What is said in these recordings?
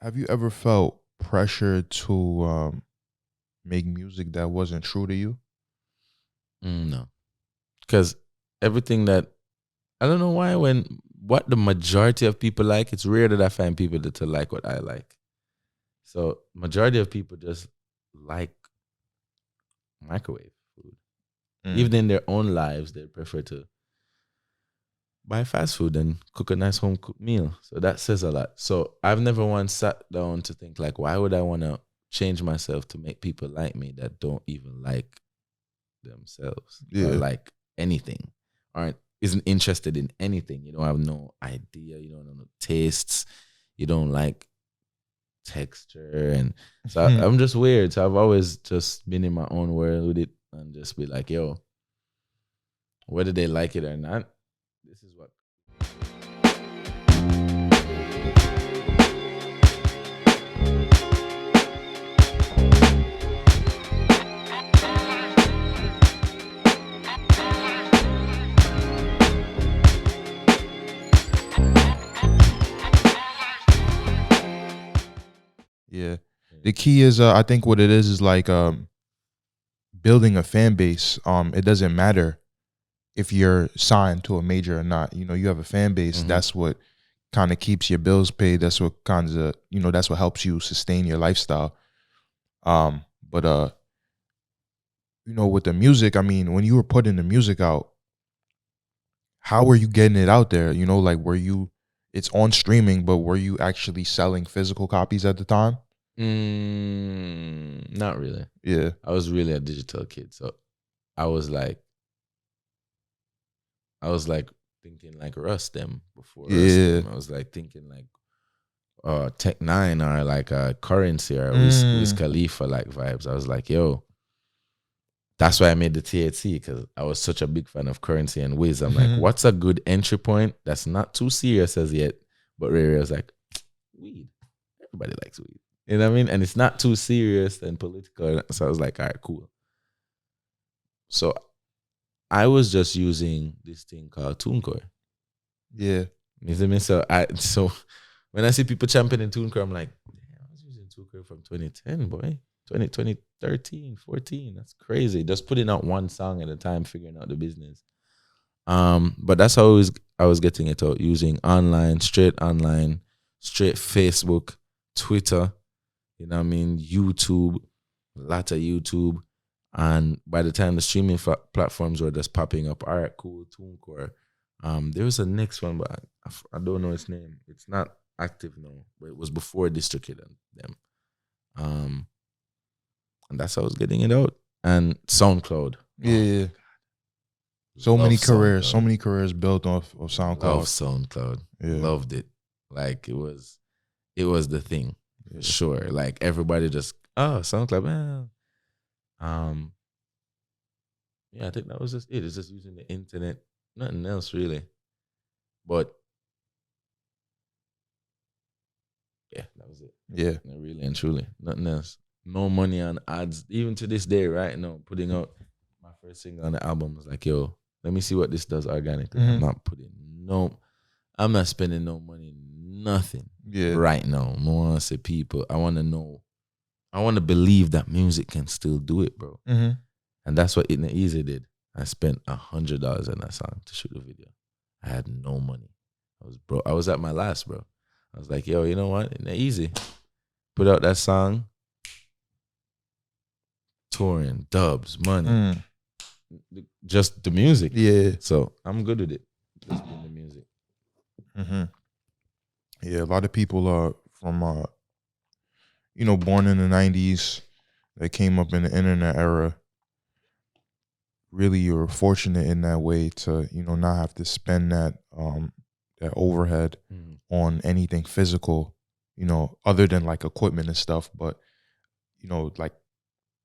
Have you ever felt pressure to make music that wasn't true to you? No, because everything that I don't know why when what the majority of people like, it's rare that I find people that to like what I like. So majority of people just like microwave food. Mm. Even in their own lives, they prefer to buy fast food and cook a nice home cooked meal. So that says a lot. So I've never once sat down to think like, why would I want to change myself to make people like me that don't even like themselves or Yeah. like anything, aren't isn't interested in anything. You don't have no idea. You don't know no tastes. You don't like texture, and so I'm just weird. So I've always just been in my own world with it and just be like, yo, whether they like it or not, this is what. Yeah. The key is I think what it is like building a fan base. It doesn't matter if you're signed to a major or not. You know, you have a fan base. Mhm. That's what kind of keeps your bills paid. That's what kinds of, that's what helps you sustain your lifestyle. But with the music, I mean, when you were putting the music out, how were you getting it out there? Like it's on streaming, but were you actually selling physical copies at the time? Not really. Yeah. I was really a digital kid, so I was like thinking like Russ them before Russ Yeah. them. I was like thinking like Tech Nine or like Currency or Wiz Khalifa like vibes. I was like, yo, that's why I made the THC because I was such a big fan of Currency and Wiz. I'm like, what's a good entry point that's not too serious as yet? But Ray was like, weed. Everybody likes weed. You know what I mean? And it's not too serious and political. So I was like, all right, cool. So I was just using this thing called TuneCore. Yeah. You see me? So when I see people championing TuneCore, I'm like, damn, I was using TuneCore from 2010, boy. 2013, 14. That's crazy. Just putting out one song at a time, figuring out the business. But that's how I was getting it out, using straight Facebook, Twitter, you know what I mean, YouTube, a lot of YouTube. And by the time the streaming platforms were just popping up, all right, cool, TuneCore. There was a next one, but I don't know its name. It's not active now, but it was before DistroKid and them. And that's how I was getting it out. And SoundCloud. Yeah. So many careers built off of SoundCloud. Love SoundCloud. Yeah. Loved it. Like it was the thing. Yeah. Sure. Like everybody just SoundCloud. Man. Yeah, I think that was just it. It's just using the internet. Nothing else really. But yeah, that was it. Yeah. Really and truly. Nothing else. No money on ads. Even to this day, right now, putting out my first single on the album was like, yo, let me see what this does organically. I'm not spending no money, nothing. Yeah. Right now. I want to say people. I want to know. I want to believe that music can still do it, bro. Mm-hmm. And that's what It Ain't Easy did. I spent $100 on that song to shoot a video. I had no money. I was at my last, bro. I was like, yo, you know what? It ain't easy. Put out that song. Touring, dubs, money. Just the music. Yeah. So I'm good with it. Just doing the music. Mm-hmm. Yeah, a lot of people are from born in the 90s that came up in the internet era. Really, you're fortunate in that way to, not have to spend that overhead on anything physical, other than like equipment and stuff, but like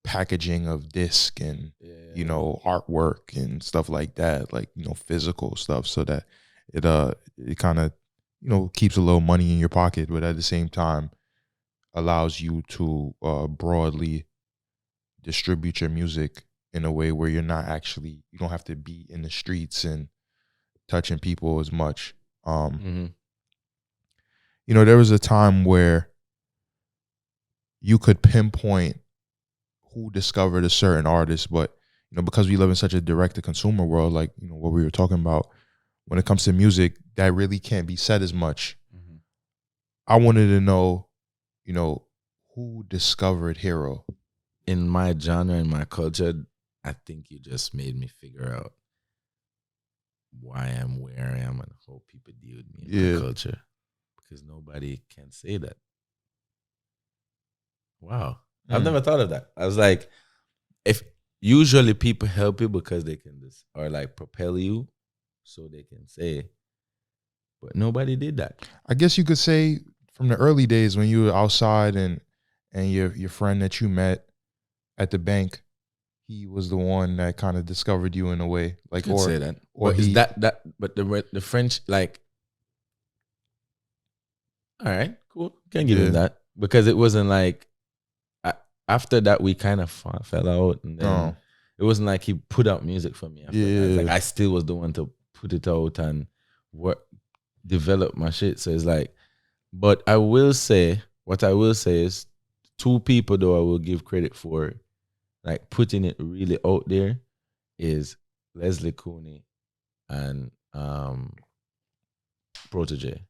packaging of disc and artwork and stuff like that, like physical stuff, so that it kind of keeps a little money in your pocket, but at the same time allows you to broadly distribute your music in a way where you don't have to be in the streets and touching people as much. There was a time where you could pinpoint who discovered a certain artist, but because we live in such a direct to consumer world, like what we were talking about, when it comes to music, that really can't be said as much. Mm-hmm. I wanted to know, who discovered H3ro? In my genre, in my culture, I think you just made me figure out why I'm where I am and how people deal with me in my culture. Because nobody can say that. Wow. I've never thought of that. I was like, if usually people help you because they can just, or like propel you so they can say, but nobody did that. I guess you could say from the early days when you were outside and your friend that you met at the bank, he was the one that kind of discovered you in a way. Like, or say that. Or but is that but the French, like, all right, cool. Can't give him that. Because it wasn't like after that we kind of fell out, and then it wasn't like he put out music for me after that. It's like I still was the one to put it out and develop my shit. So it's like, but I will say, what I will say is 2 people though I will give credit for, like putting it really out there, is Leslie Cooney and Protege.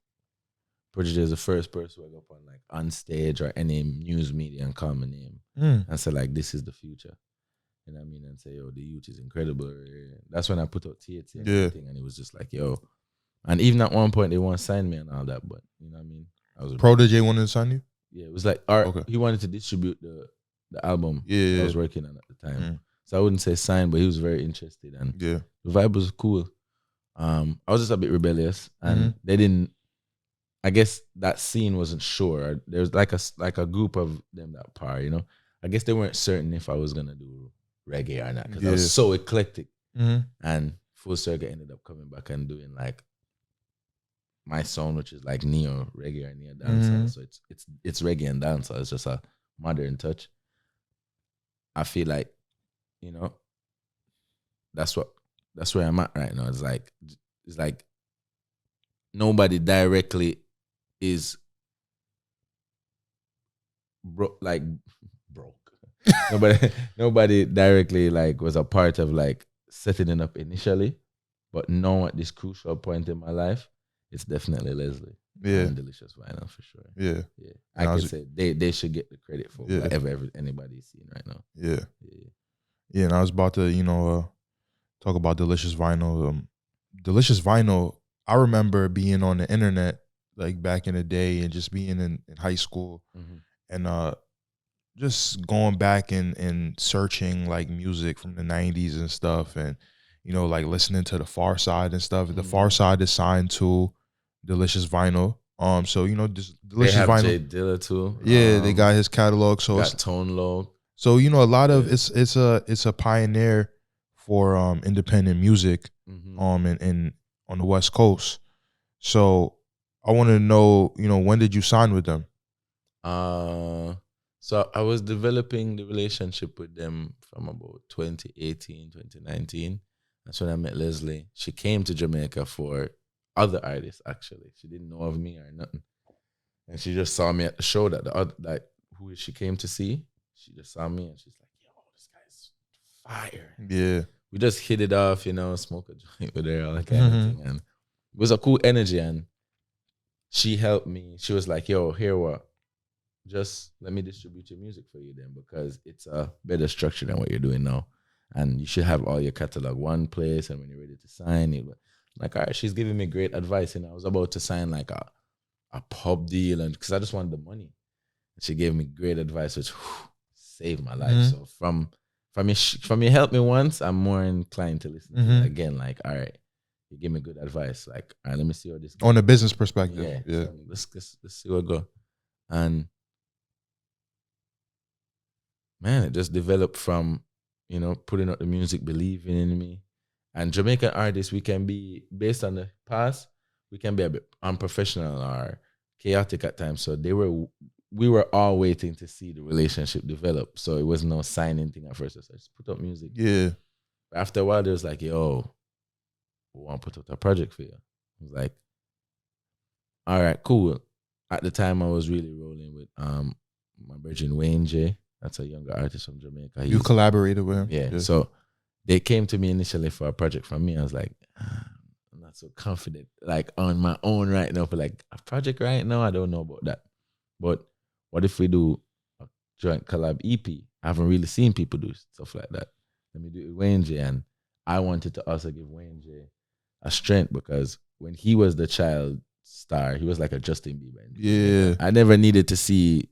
Protege is the first person who I go up on stage or any news media and call my name and say like, this is the future. You know what I mean? And say, yo, the youth is incredible. That's when I put out THC and everything, and it was just like, yo. And even at one point they want to sign me and all that, but you know what I mean? Protege wanted to sign you? Yeah, it was like he wanted to distribute the album I was working on at the time. So I wouldn't say sign, but he was very interested, and the vibe was cool. I was just a bit rebellious, and they didn't. I guess that scene wasn't sure. There was like a group of them that par, I guess they weren't certain if I was gonna do reggae or not, because I was so eclectic. And Full Circle ended up coming back and doing like my sound, which is like neo reggae or neo dancehall. So it's reggae and dancehall. It's just a modern touch. I feel like, that's where I'm at right now. It's like nobody directly is broke. nobody directly like was a part of like setting it up initially, but now at this crucial point in my life, it's definitely Leslie. And Delicious Vinyl for sure. Yeah. I could say they should get the credit for whatever anybody's seeing right now. Yeah. And I was about to talk about Delicious Vinyl. Delicious Vinyl, I remember being on the internet like back in the day and just being in high school and just going back and searching like music from the 90s and stuff, and like listening to the Far Side and stuff. The Far Side is signed to Delicious Vinyl. So Delicious Vinyl. Jay Dilla too. Yeah, they got his catalog. So got Tone Loc. So a lot of it's a pioneer for independent music in on the West Coast. So I want to know, when did you sign with them? So I was developing the relationship with them from about 2018, 2019. That's when I met Leslie. She came to Jamaica for other artists, actually. She didn't know of me or nothing. And she just saw me at the show who she came to see. She just saw me and she's like, yo, this guy's fire. Yeah. We just hit it off, smoke a joint with her, all that kind of thing. And it was a cool energy, and she helped me. She was like, yo, here what? Just let me distribute your music for you then, because it's a better structure than what you're doing now. And you should have all your catalog one place, and when you're ready to sign it. Like, all right, she's giving me great advice. I was about to sign like a pub deal, and because I just wanted the money. She gave me great advice, which saved my life. So from you help me once, I'm more inclined to listen to it again. Like, all right, you give me good advice. Like, all right, let me see how this goes. On a business perspective. Yeah. So let's see what go. And man, it just developed from, putting out the music, believing in me. And Jamaican artists, we can be, based on the past, we can be a bit unprofessional or chaotic at times. So we were all waiting to see the relationship develop. So it was no signing thing at first. So I just put up music. Yeah. But after a while, there was like, yo, we want to put out a project for you. I was like, all right, cool. At the time, I was really rolling with my virgin Wayne J. That's a younger artist from Jamaica. You collaborated with him? Yeah. So they came to me initially for a project from me. I was like, I'm not so confident, like on my own right now for like a project right now. I don't know about that. But what if we do a joint collab EP? I haven't really seen people do stuff like that. Let me do it with Wayne J. And I wanted to also give Wayne J a strength because when he was the child star, he was like a Justin Bieber. Yeah. I never needed to see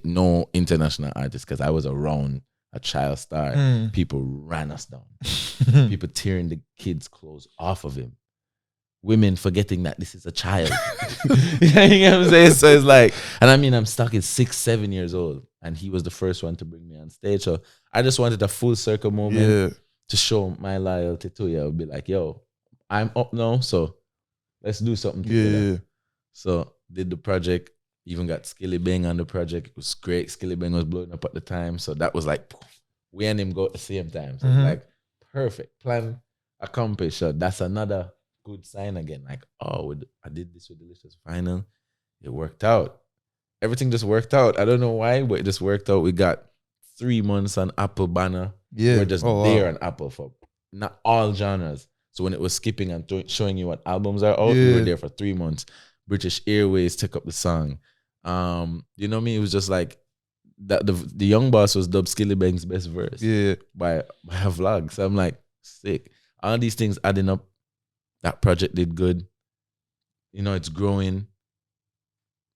no international artists because I was around a child star. People ran us down. People tearing the kids' clothes off of him. Women forgetting that this is a child. You know what I'm saying? So it's like, and I mean, I'm stuck at 6, 7 years old, and he was the first one to bring me on stage. So I just wanted a full circle moment to show my loyalty to you. I would be like, yo, I'm up now, so let's do something together. Yeah. So did the project, even got Skilly Bang on the project. It was great. Skilly Bang was blowing up at the time. So that was like, we and him go at the same time. So it's like, perfect. Plan accomplished. So that's another good sign again. Like, oh, I did this with Delicious Vinyl. It worked out. Everything just worked out. I don't know why, but it just worked out. We got 3 months on Apple banner. Yeah. We're just there on Apple for not all genres. So when it was skipping and showing you what albums are out, we were there for 3 months. British Airways took up the song. You know me? It was just like that. The Young Boss was dubbed Skilly Bang's best verse. Yeah, by a vlog. So I'm like, sick. All these things adding up. That project did good. You know, it's growing.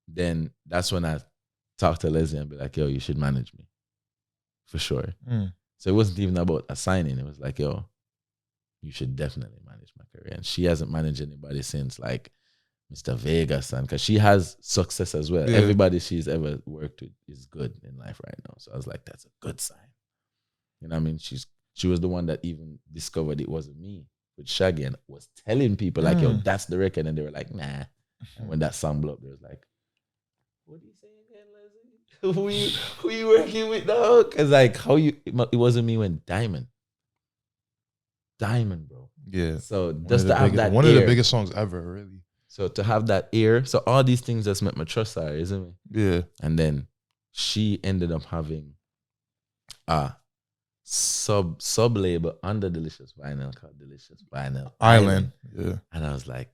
Then that's when I talked to Leslie and be like, yo, you should manage me. For sure. So it wasn't even about a signing. It was like, yo, you should definitely manage my career. And she hasn't managed anybody since like Mr. Vegas, and because she has success as well. Yeah. Everybody she's ever worked with is good in life right now. So I was like, that's a good sign. You know what I mean? She was the one that even discovered it wasn't me with Shaggy and was telling people like, yo, that's the record. And they were like, nah. And when that song blew up, they was like, what are you saying again, Leslie? who you working with, dog? Because like, it wasn't me when Diamond, bro. Yeah. So just to have that one of the biggest songs ever, really. So to have that ear, so all these things just met my trust her, isn't it? Yeah. And then she ended up having a sub label under Delicious Vinyl called Delicious Vinyl Island. Yeah. And I was like,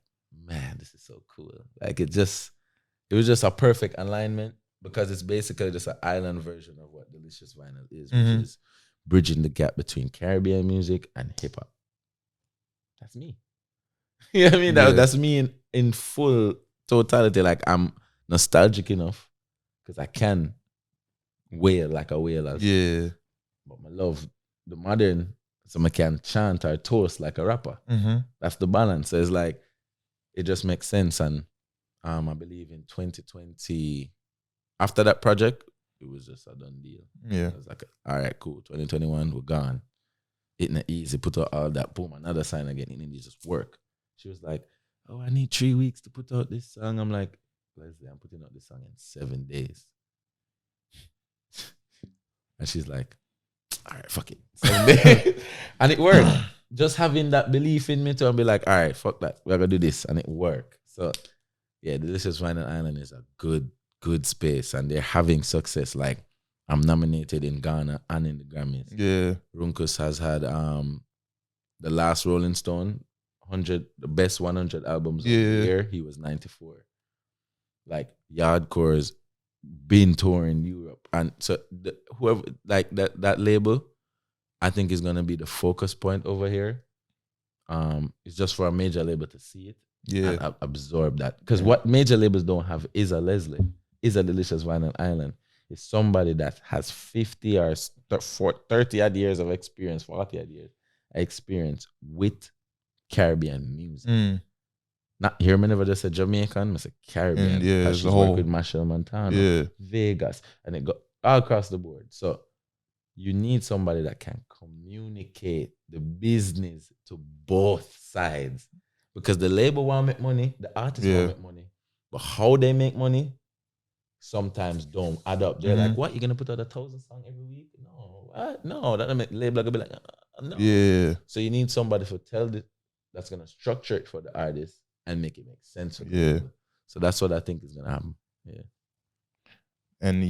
man, this is so cool. Like it was just a perfect alignment because it's basically just an island version of what Delicious Vinyl is, which is bridging the gap between Caribbean music and hip hop. That's me. You know what I mean? That's me in full totality. Like I'm nostalgic enough because I can wail like a wailer. Yeah. But I love the modern, so I can chant or toast like a rapper. That's the balance. So it's like, it just makes sense. And I believe in 2020, after that project, it was just a done deal. Yeah. I was like, all right, cool. 2021, we're gone. It ain't easy. Put out all that. Boom, another sign again. It needs just work. She was like, oh, I need 3 weeks to put out this song. I'm like, Leslie, I'm putting out this song in 7 days. And she's like, all right, fuck it. 7 days. And it worked. Just having that belief in me to be like, all right, fuck that. We're going to do this. And it worked. So, yeah, Delicious Vinyl Island is a good space. And they're having success. Like, I'm nominated in Ghana and in the Grammys. Yeah. Runkus has had the last Rolling Stone, the best 100 albums of the year. He was 94. Like, Yardcore's been touring Europe. And so whoever, like that label, I think is going to be the focus point over here. It's just for a major label to see it and absorb that. Because what major labels don't have is a Leslie, is a Delicious Vinyl Island. It's somebody that has 50 or 30 odd years of experience, 40 odd years experience with Caribbean music. Not here, me never just said Jamaican, I said Caribbean. Yeah, she's worked with Machel Montano, Vegas, and it got all across the board. So you need somebody that can communicate the business to both sides. Because the label want to make money, the artist want to make money. But how they make money sometimes don't add up. They're like, what, you're going to put out 1,000 songs every week? No, what? No, that make label gonna be like, no. Yeah. So you need somebody to tell that's going to structure it for the artist and make it make sense for the label. So that's what I think is going to happen. Yeah. And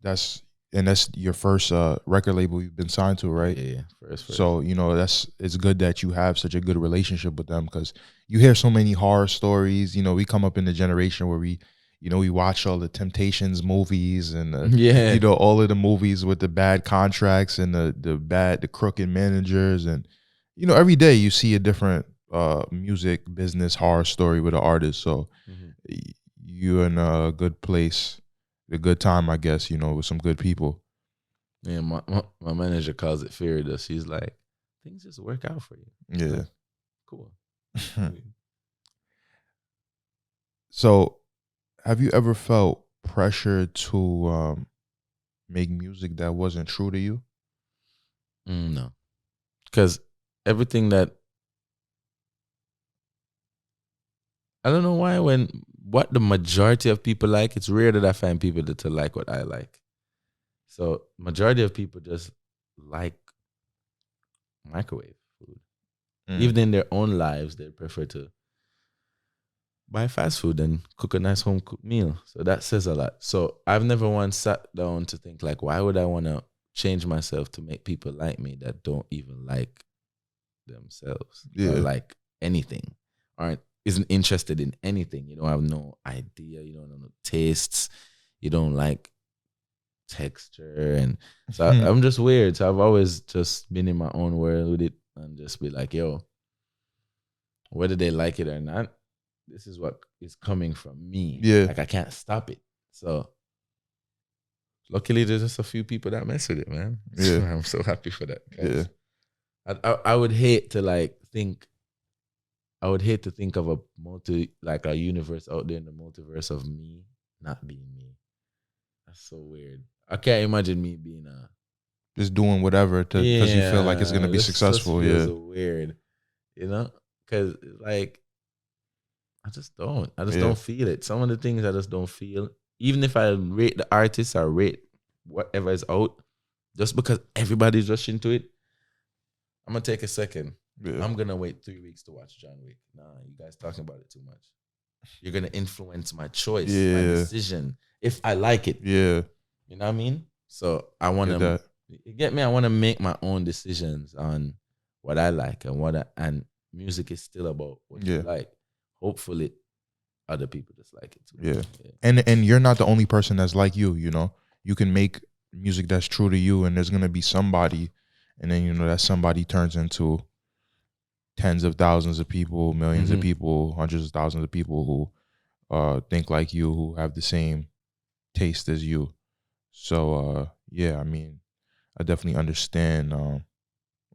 that's your first record label you've been signed to, right? Yeah, first. So it's good that you have such a good relationship with them, because you hear so many horror stories. We come up in the generation where we watch all the Temptations movies and all of the movies with the bad contracts and the crooked managers, and every day you see a different music business horror story with an artist. So you're in a good place, a good time, I guess, with some good people. Yeah, my manager calls it fear dust. She's like, things just work out for you. Yeah. Like, cool. So have you ever felt pressure to make music that wasn't true to you? No. Because everything that, I don't know why, what the majority of people like, it's rare that I find people to like what I like. So majority of people just like microwave food. Even in their own lives, they prefer to buy fast food and cook a nice home cooked meal. So that says a lot. So I've never once sat down to think like, why would I want to change myself to make people like me that don't even like themselves or like anything, or isn't interested in anything? You don't have no idea. You don't know no tastes. You don't like texture. And so I'm just weird. So I've always just been in my own world with it and just be like, yo, whether they like it or not, this is what is coming from me. Yeah. Like I can't stop it. So luckily there's just a few people that mess with it, man. Yeah. I'm so happy for that. Yeah. I would hate to think of a universe out there in the multiverse of me not being me. That's so weird. I can't imagine me being just doing whatever because you feel like it's gonna be successful. Just feels weird, because like I just don't feel it. Some of the things I just don't feel. Even if I rate the artist or rate whatever is out, just because everybody's rushing to it, I'm gonna take a second. Yeah. I'm gonna wait 3 weeks to watch John Wick. Nah, you guys talking about it too much. You're gonna influence my choice, my decision, if I like it. Yeah. You know what I mean? So I wanna you get me? I wanna make my own decisions on what I like and music is still about what you like. Hopefully other people just like it too. Yeah. And you're not the only person that's like you, You can make music that's true to you, and there's gonna be somebody, and then that somebody turns into tens of thousands of people, millions of people, hundreds of thousands of people who think like you, who have the same taste as you. So I mean, I definitely understand.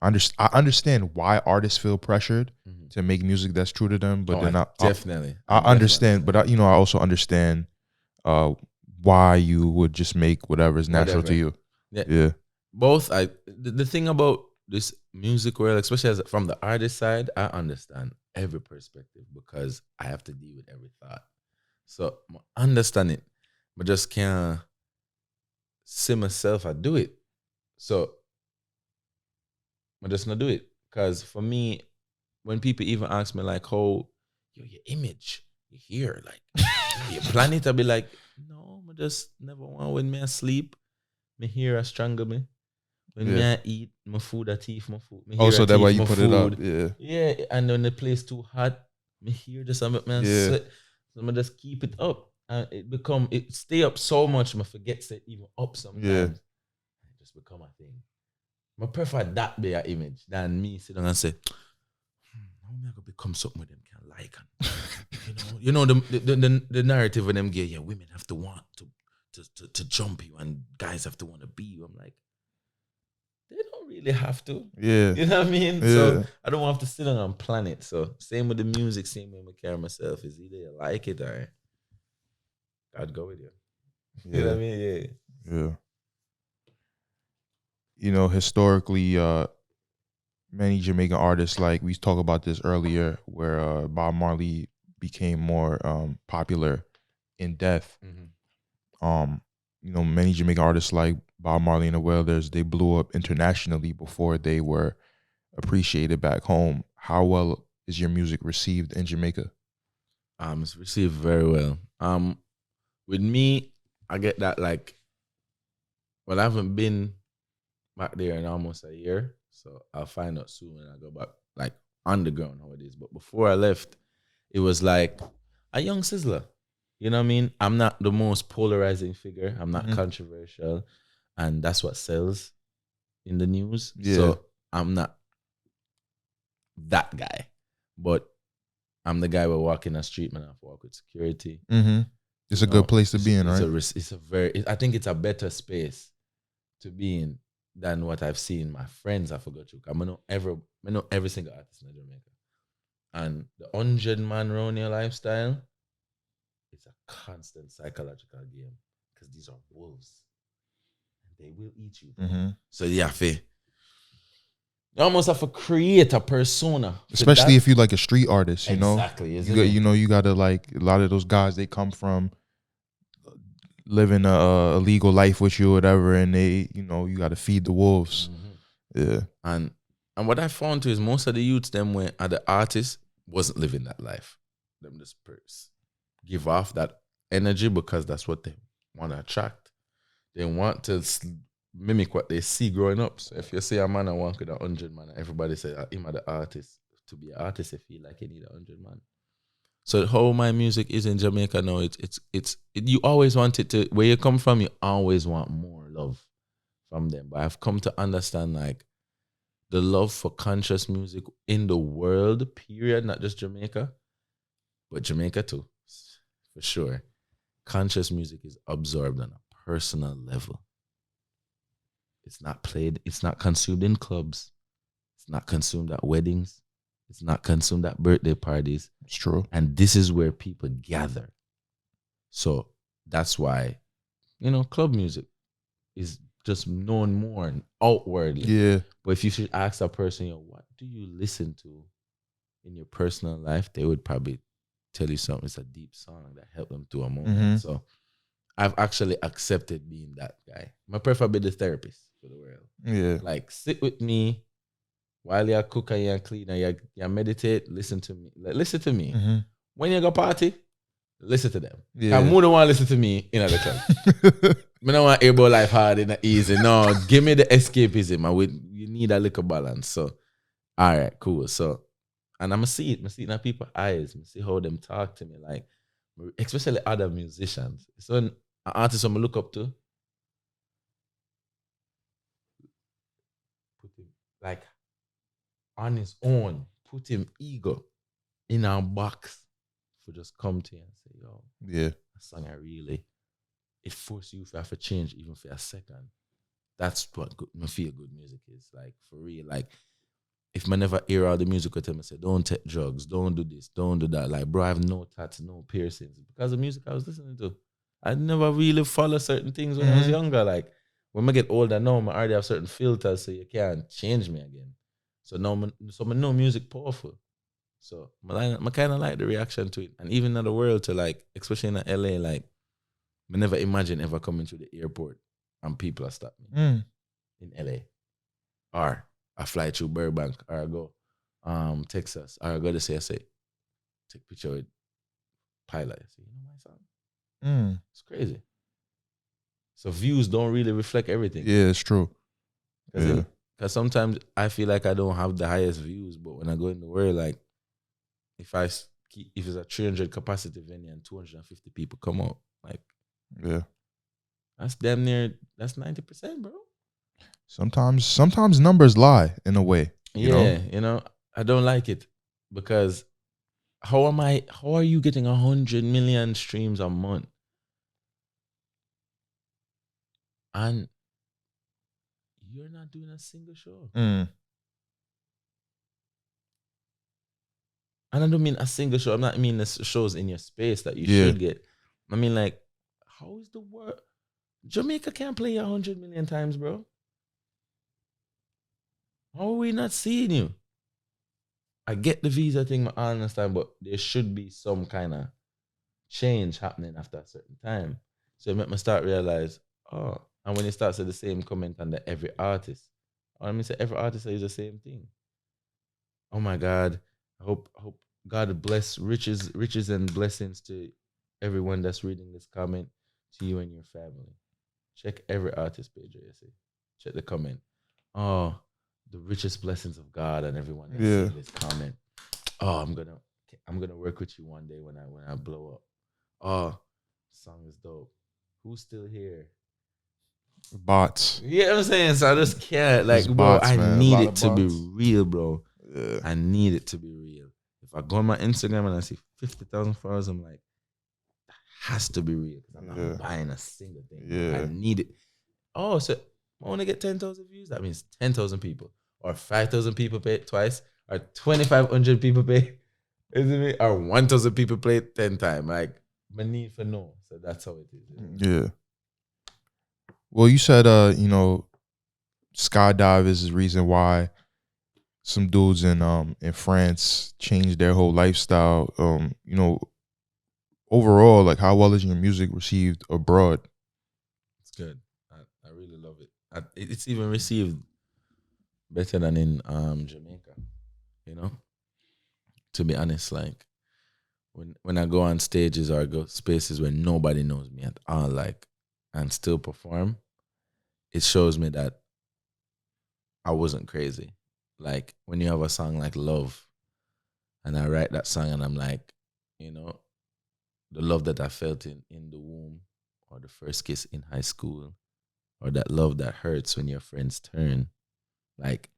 I understand why artists feel pressured to make music that's true to them, but then I understand. But I also understand why you would just make whatever is natural to you. Yeah. Both. The thing about this music world, especially from the artist side, I understand every perspective because I have to deal with every thought. So I understand it, but just can't see myself I do it. So I just not do it. Because for me, when people even ask me like, "Oh, your image, you here, like your planet," I'll be like, "No, I just never want when me asleep, me hear a strangle me. When me I eat, my food I teeth my food. Me also, that's why you put it up, yeah. And when the place too hot, me hear just make me sweat. So I just keep it up, and it stay up so much, I forget to even up sometimes. It just become a thing. I prefer that be an image than me sit down and say, how am I gonna become something with them can like? The narrative of them gay, women have to want to jump you and guys have to want to be you. I'm like, they don't really have to. Yeah. You know what I mean? Yeah. So I don't have to sit down and plan it. So same with the music, same way I carry myself. Is either you like it or I'd go with you. Yeah. You know what I mean? Yeah. Historically, many Jamaican artists, like we talked about this earlier, where Bob Marley became more popular in death. Many Jamaican artists like Bob Marley and the Wailers, they blew up internationally before they were appreciated back home. How well is your music received in Jamaica? It's received very well. With me, I get that like, well, I haven't been back there in almost a year, so I'll find out soon when I go back, like underground how it is. But before I left, it was like a young sizzler. You know what I mean? I'm not the most polarizing figure. I'm not controversial, and that's what sells in the news. Yeah. So I'm not that guy, but I'm the guy who walk in the street, man. I have to walk with security. It's a good place to be in, right? It's a very. I think it's a better space to be in than what I've seen my friends. I forgot you. I know every single artist in Jamaica, and the 100-man round your lifestyle. It's a constant psychological game because these are wolves, and they will eat you. So yeah, you almost have to create a persona, especially if you like a street artist. You know, exactly. You gotta like a lot of those guys. They come from living a legal life with you, or whatever, and they, you got to feed the wolves. Yeah, and what I found too is most of the youths them were the artists wasn't living that life. Them just give off that energy because that's what they want to attract. They want to mimic what they see growing up. So if you see a man and walk with 100 man, everybody say him are the artist. To be an artist, you feel like you need 100 man. So how my music is in Jamaica now, it's you always want it to, where you come from, you always want more love from them. But I've come to understand like the love for conscious music in the world, period, not just Jamaica, but Jamaica too, for sure. Conscious music is absorbed on a personal level. It's not played, it's not consumed in clubs, it's not consumed at weddings, it's not consumed at birthday parties. It's true. And this is where people gather. So that's why, club music is just known more outwardly. Yeah. But if you should ask a person, what do you listen to in your personal life? They would probably tell you something. It's a deep song that helped them through a moment. So I've actually accepted being that guy. My prefer be the therapist for the world. Yeah. Like, sit with me while you cook and you clean and you meditate. Listen to me. Like, listen to me. When you go party, listen to them. Yeah. I more don't want to listen to me in the club. I don't want to hear about life hard and easy. No, give me the escapism. You need a little balance. So, all right, cool. So, and I'm see it in people's eyes. I see how them talk to me, like, especially other musicians. So, an artist I'm look up to, put him like on his own, put him ego in our box for just come to you and say, yo, yeah, that song it forces you to have to change even for a second. That's what feel good music is. Like, for real. Like, if I never hear all the music with him and say, don't take drugs, don't do this, don't do that. Like, bro, I have no tats, no piercings. Because of the music I was listening to. I never really follow certain things when I was younger. Like, when I get older now, I already have certain filters, so you can't change me again. So now I know music powerful. So I kind of like the reaction to it. And even in the world, to like, especially in LA, like, I never imagine ever coming to the airport and people are stopping me in LA. Or I fly through Burbank, or I go Texas, or I go to say, take picture with pilot. I say, my song? It's crazy. So views don't really reflect everything. Yeah, it's true. Because sometimes I feel like I don't have the highest views, but when I go in the world, like, if it's a 300 capacity venue and 250 people come out, like, yeah, that's damn near, that's 90%, bro. Sometimes numbers lie in a way. You know? I don't like it, because how are you getting 100 million streams a month? And you're not doing a single show. And I don't mean a single show. I'm not mean the shows in your space that you should get. I mean, like, how is the world? Jamaica can't play 100 million times, bro. How are we not seeing you? I get the visa thing, I understand, but there should be some kind of change happening after a certain time. So it made me start realize, and when it starts at the same comment under every artist, say every artist says the same thing. Oh my God, I hope God bless riches and blessings to everyone that's reading this comment. to you and your family. Check every artist page, you see. Check the comment. Oh, the richest blessings of God, and everyone that's seeing this comment. Oh, I'm gonna work with you one day when I blow up. Oh, song is dope. Who's still here? Bots. You know what I'm saying? So I just can't. Like, Just bro, bots, I man. need A lot it of to be bots. real, bro. Yeah. I need it to be real. If I go on my Instagram and I see 50,000 followers, I'm like, that has to be real. I'm not buying a single thing. Yeah. I need it. Oh, so I want to get 10,000 views? That means 10,000 people. Or 5,000 people pay it twice. Or 2,500 people pay. Isn't it? Or 1,000 people play it 10 times. Like, my need for no. So that's how it is. Yeah. Well, you said, you know, skydive is the reason why some dudes in France changed their whole lifestyle. You know, overall, like, how well is your music received abroad? It's good. I really love it. It's even received better than in Jamaica. You know, to be honest, like when I go on stages or I go spaces where nobody knows me at all, like, and still perform, it shows me that I wasn't crazy. Like when you have a song like Love, and I write that song and I'm like, you know, the love that I felt in the womb, or the first kiss in high school, or that love that hurts when your friends turn. Like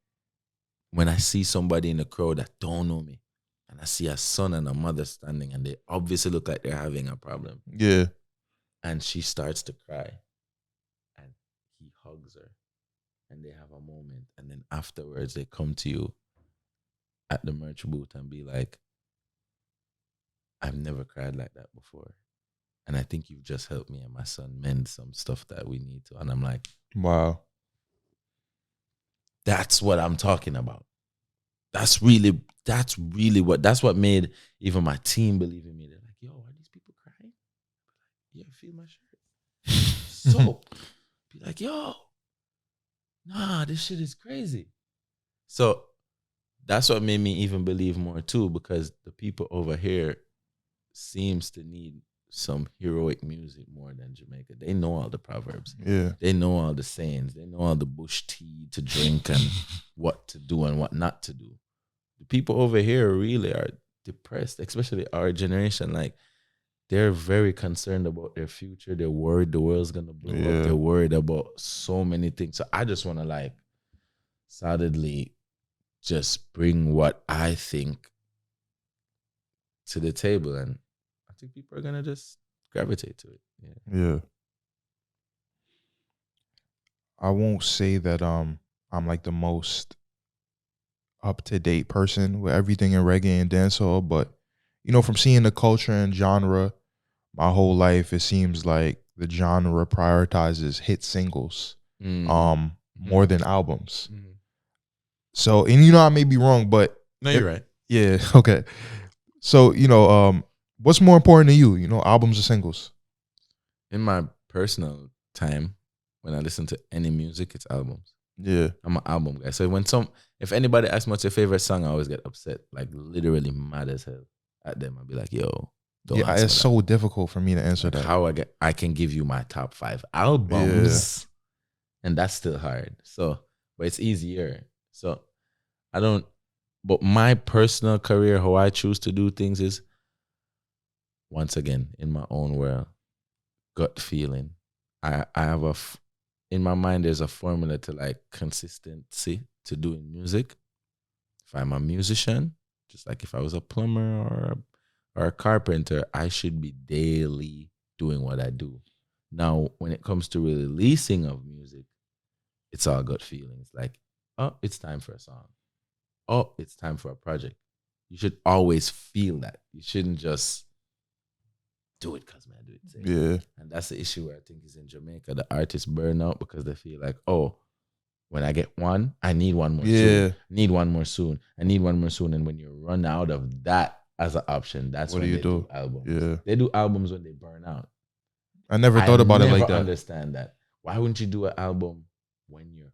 when I see somebody in the crowd that don't know me, and I see a son and a mother standing and they obviously look like they're having a problem. Yeah. And she starts to cry and he hugs her and they have a moment. And then afterwards they come to you at the merch booth and be like, I've never cried like that before. And I think you've just helped me and my son mend some stuff that we need to. And I'm like, wow. That's what I'm talking about. That's what made even my team believe in me. They're like, yo, are these people crying? Yeah, feel my shirt. So be like, yo, nah, this shit is crazy. So that's what made me even believe more too, because the people over here seems to need some heroic music more than Jamaica. They know all the proverbs. Yeah. They know all the sayings. They know all the bush tea to drink and what to do and what not to do. The people over here really are depressed, especially our generation. Like, they're very concerned about their future. They're worried the world's gonna blow up. They're worried about so many things. So I just want to, like, solidly just bring what I think to the table, and I think people are gonna just gravitate to it. Yeah. I won't say that I'm like the most up-to-date person with everything in reggae and dancehall, but you know, from seeing the culture and genre my whole life, it seems like the genre prioritizes hit singles more than albums. So, and you know, I may be wrong, but No, you're right. Yeah, okay. So, you know, what's more important to you, you know, albums or singles? In my personal time, when I listen to any music, it's albums. Yeah. I'm an album guy. So if anybody asks me what's your favorite song, I always get upset, like literally mad as hell at them. I'll be like, yo, don't Yeah, answer it's that. so difficult for me to answer Like, that. how I can give you my top 5 albums, and that's still hard. So, but it's easier. So but my personal career, how I choose to do things is, once again, in my own world, gut feeling. I have in my mind, there's a formula to, like, consistency to doing music. If I'm a musician, just like if I was a plumber or a carpenter, I should be daily doing what I do. Now, when it comes to releasing of music, it's all gut feelings. Like, oh, it's time for a song. Oh, it's time for a project. You should always feel that. You shouldn't just do it because, man, do it. Yeah. And that's the issue where I think is in Jamaica. The artists burn out because they feel like, oh, when I get one, I need one more soon. Need one more soon. I need one more soon. And when you run out of that as an option, that's What when do they do albums. Yeah. They do albums when they burn out. I never thought about it like that. I never understand that. Why wouldn't you do an album when you're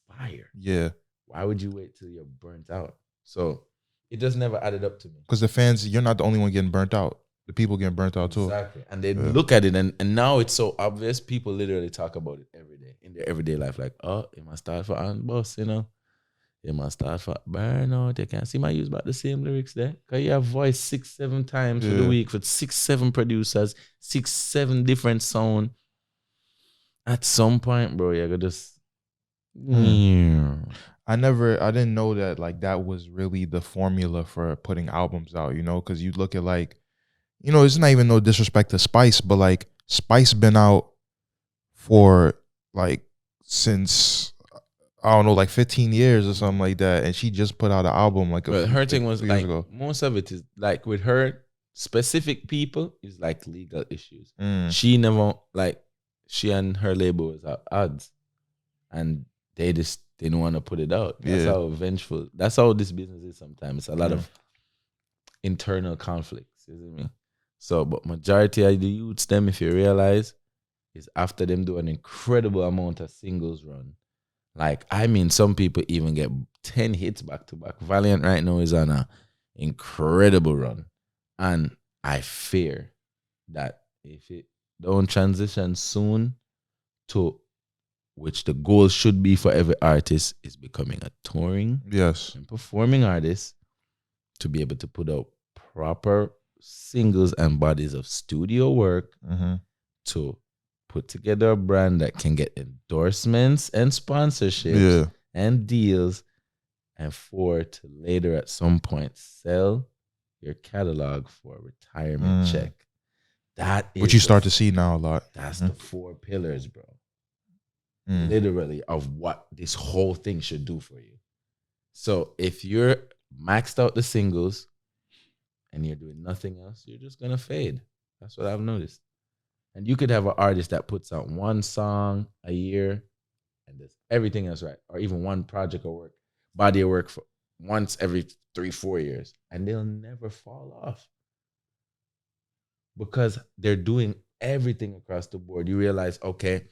fire? Yeah. Why would you wait till you're burnt out? So it just never added up to me. Because the fans, you're not the only one getting burnt out. the people getting burnt out too. Exactly. And they look at it, and now it's so obvious. People literally talk about it every day in their everyday life. Like, oh, it must start for on boss, you know. It must start for burnout. They can't see my use about the same lyrics there. Because you have voice 6-7 times for the week for 6-7 producers, 6-7 different sound. At some point, bro, you're gonna just I didn't know that like that was really the formula for putting albums out, you know, because you look at like, you know, it's not even no disrespect to Spice, but like Spice been out for like since I don't know, like 15 years or something like that, and she just put out an album like but her thing was like ago. Most of it is like with her specific people is like legal issues. She never like she and her label was at odds, and they didn't want to put it out. That's how vengeful. That's how this business is. Sometimes it's a lot of internal conflicts. You see me? So, but majority of the youths, them, if you realize, is after them do an incredible amount of singles run. Like, I mean, some people even get 10 hits back to back. Valiant right now is on a incredible run. And I fear that if it don't transition soon to which the goal should be for every artist is becoming a touring and performing artist to be able to put out proper singles and bodies of studio work to put together a brand that can get endorsements and sponsorships and deals, and for to later at some point sell your catalog for a retirement check. That is what you start to see now a lot. That's the 4 pillars, bro. Literally of what this whole thing should do for you. So if you're maxed out the singles and you're doing nothing else, you're just gonna fade. That's what I've noticed. And you could have an artist that puts out 1 song a year and does everything else right, or even 1 project or body of work for once every 3-4 years, and they'll never fall off because they're doing everything across the board. You realize, okay,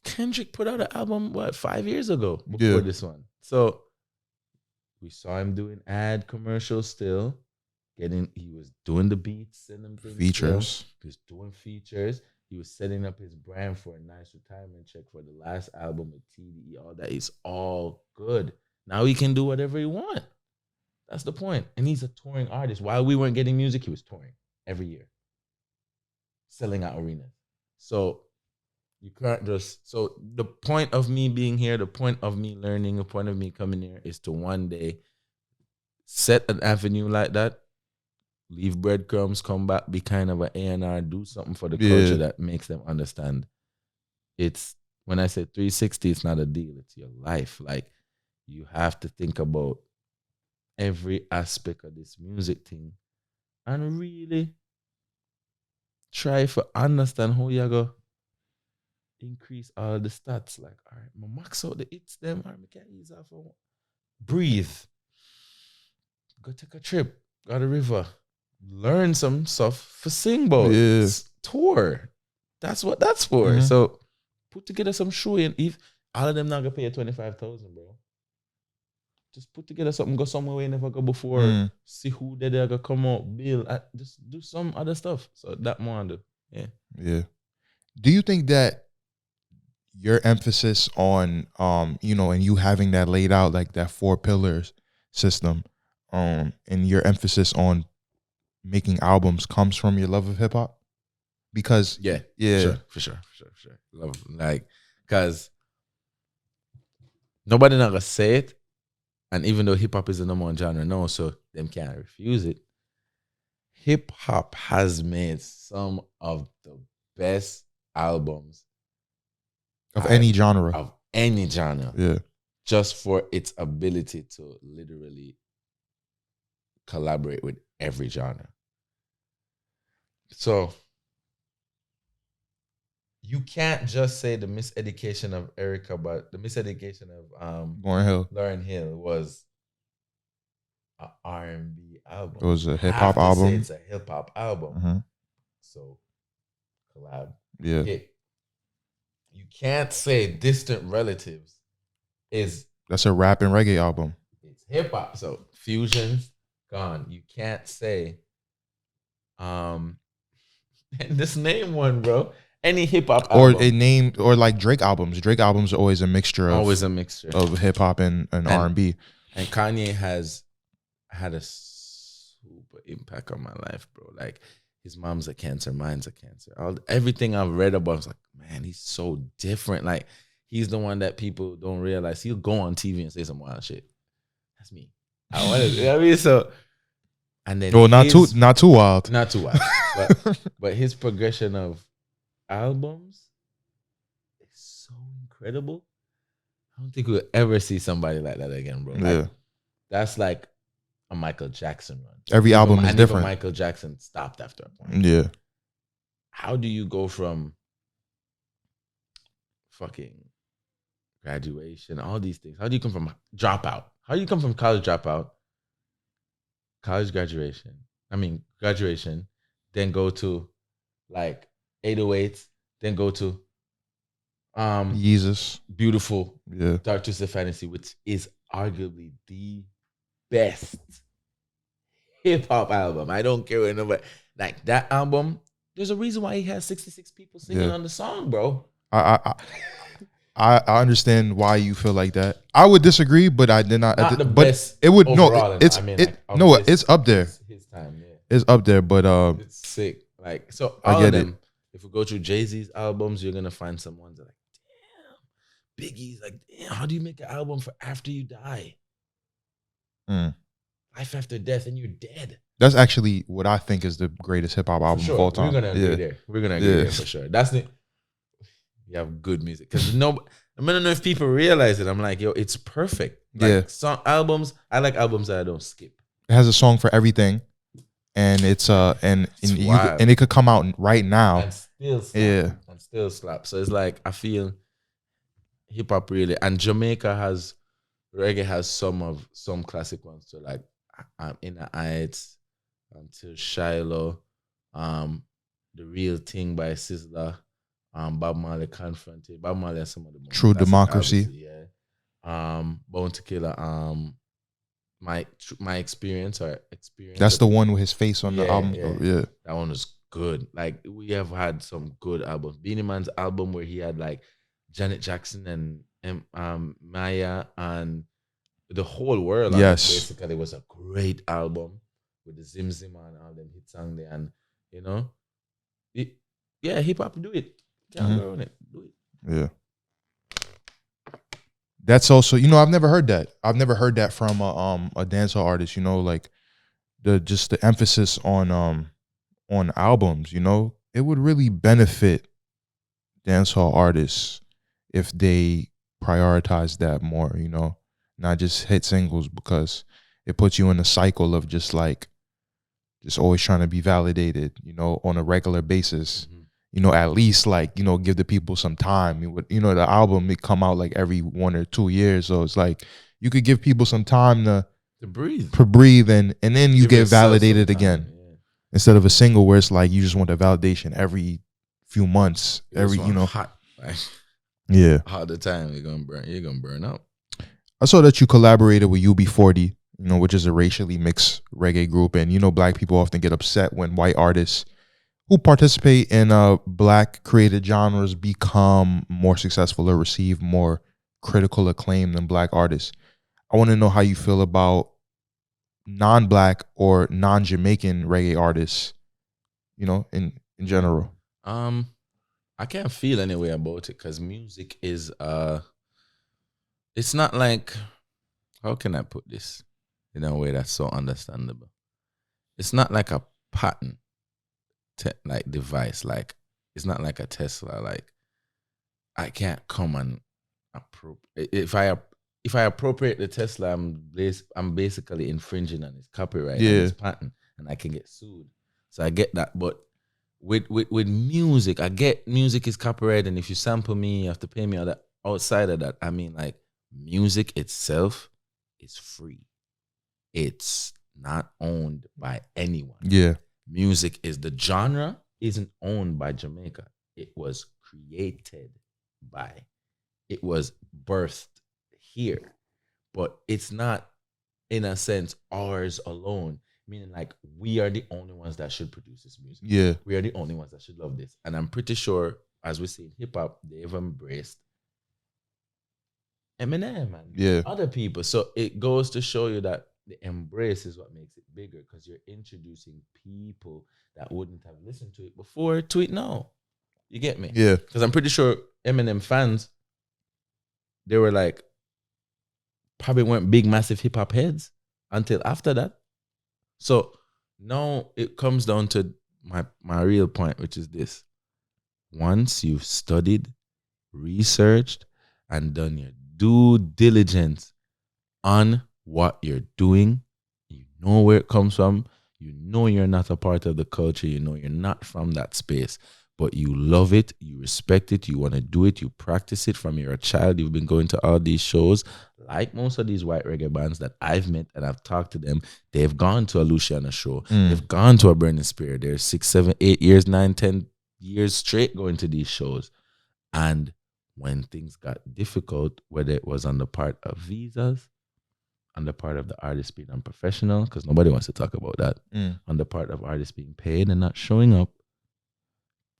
Kendrick put out an album 5 years ago before this one, so we saw him doing ad commercials still. He was doing the beats and them things. Features. He was doing features. He was setting up his brand for a nice retirement check for the last album with TDE. All that is all good. Now he can do whatever he wants. That's the point. And he's a touring artist. While we weren't getting music, he was touring every year, selling out arenas. So you can't just. So the point of me being here, the point of me learning, the point of me coming here is to one day set an avenue like that. Leave breadcrumbs, come back, be kind of an A&R, do something for the culture that makes them understand. It's, when I say 360, it's not a deal, it's your life. Like, you have to think about every aspect of this music thing and really try to understand how you're going to increase all the stats. Like, all right, I'm max out the hits them, all right, I can't ease off. Breathe. Go take a trip. Go to the river. Learn some stuff for singboat. Tour. That's what that's for. So put together some show, and if all of them not gonna pay you 25,000, bro. Just put together something, go somewhere where you never go before. See who they're gonna come out, build. Just do some other stuff. So that more I do. Yeah. Do you think that your emphasis on you know, and you having that laid out, like that 4 pillars system, and your emphasis on making albums comes from your love of hip hop? Because for sure. Love, like, because nobody not gonna say it, and even though hip hop is the number 1 genre now, so them can't refuse it. Hip hop has made some of the best albums of any genre. Just for its ability to literally collaborate with every genre. So you can't just say the Miseducation of Erica, but the Miseducation of Lauryn Hill was an R&B album. It was a hip hop album. It's a hip hop album. So collab. Yeah. You can't say Distant Relatives that's a rap and reggae album. It's hip hop. So fusion gone. You can't say Just name one, bro. Any hip hop Or album. a name, or like Drake albums. Drake albums are always a mixture of hip hop and R&B. And Kanye has had a super impact on my life, bro. Like his mom's a cancer, mine's a cancer. Everything I've read about, I was like, man, he's so different. Like he's the one that people don't realize. He'll go on TV and say some wild shit. That's me. I want to. You know what I mean, so. And then not too wild. Not too wild. but his progression of albums is so incredible. I don't think we'll ever see somebody like that again, bro. Like, that's like a Michael Jackson run. Every album is different. Michael Jackson stopped after a point. Yeah. How do you go from fucking graduation, all these things? How do you come from dropout? How do you come from college dropout, graduation, then go to like 808s, then go to Jesus, Beautiful, yeah, Dark Twisted Fantasy, which is arguably the best hip hop album. I don't care what nobody, like that album. There's a reason why he has 66 people singing on the song, bro. I understand why you feel like that. I would disagree, but I did not. Not the but best it would overall, no. It's it's up there. His time, yeah. It's up there, but it's sick. Like so, all of them. If we go through Jay-Z's albums, you're gonna find some ones that are like, damn. Biggie's like, damn. How do you make an album for after you die? Life after death, and you're dead. That's actually what I think is the greatest hip hop album of all time. We're gonna agree there. We're gonna agree there for sure. That's the. You have good music because I don't know if people realize it. I'm like, yo, it's perfect. Like albums. I like albums that I don't skip. It has a song for everything, and it's and it could come out right now and still slap. And still slap. So it's like I feel hip hop really, and reggae has some classic ones. So like In the Heights, Until Shiloh, The Real Thing by Sizzla. Bob Marley Confronted. Bob Marley has some of the most True Democracy. Bone to Killer. My experience. That's the one with his face on the album. Yeah, that one was good. Like we have had some good albums. Beanie Man's album where he had like Janet Jackson and Maya and the whole world. Yes, basically, it was a great album with the Zim Zim and all them hit songs there, and hip hop do it. Do it. Yeah. That's also, I've never heard that. I've never heard that from a dancehall artist, like the emphasis on albums, It would really benefit dancehall artists if they prioritize that more, not just hit singles, because it puts you in a cycle of just always trying to be validated, on a regular basis. At least give the people some time. The album, it come out like every 1 or 2 years. So it's like you could give people some time to breathe and then you get validated again. Yeah. Instead of a single where it's like you just want the validation every few months. Hot. Yeah. All the time you're gonna burn up. I saw that you collaborated with UB40, which is a racially mixed reggae group. And black people often get upset when white artists who participate in black created genres become more successful or receive more critical acclaim than black artists. I want to know how you feel about non-black or non-Jamaican reggae artists, in general. I can't feel any way about it because music is it's not like, how can I put this in a way that's so understandable? It's not like a pattern device. Like it's not like a Tesla. Like I can't come and if I appropriate the Tesla, I'm basically infringing on its copyright and its patent, and I can get sued. So I get that, but with music, I get music is copyrighted, and if you sample me, you have to pay me. Outside of that, I mean, like music itself is free. It's not owned by anyone. Yeah. Music the genre isn't owned by Jamaica. It was birthed here, but it's not in a sense ours alone. Meaning like we are the only ones that should produce this music. Yeah. We are the only ones that should love this. And I'm pretty sure, as we see in hip hop, they've embraced Eminem and other people. So it goes to show you that the embrace is what makes it bigger, because you're introducing people that wouldn't have listened to it before to it now. You get me? Yeah. Because I'm pretty sure Eminem fans, they were like, probably weren't big, massive hip hop heads until after that. So now it comes down to my real point, which is this. Once you've studied, researched, and done your due diligence on what you're doing, you know where it comes from, you know you're not a part of the culture, you know you're not from that space, but you love it, you respect it, you want to do it, you practice it from you're a child, you've been going to all these shows. Like most of these white reggae bands that I've met and I've talked to them, they've gone to a Luciana show, they've gone to a Burning Spear. They're 6, 7, 8 years, 9, 10 years straight going to these shows. And when things got difficult, whether it was on the part of visas, on the part of the artist being unprofessional, because nobody wants to talk about that, on the part of artists being paid and not showing up,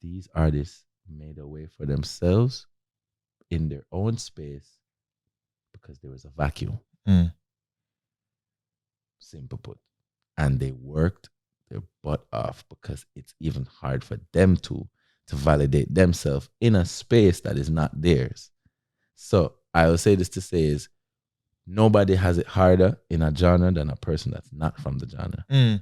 these artists made a way for themselves in their own space because there was a vacuum. Simple put. And they worked their butt off because it's even hard for them to validate themselves in a space that is not theirs. So I will say this to say is, nobody has it harder in a genre than a person that's not from the genre.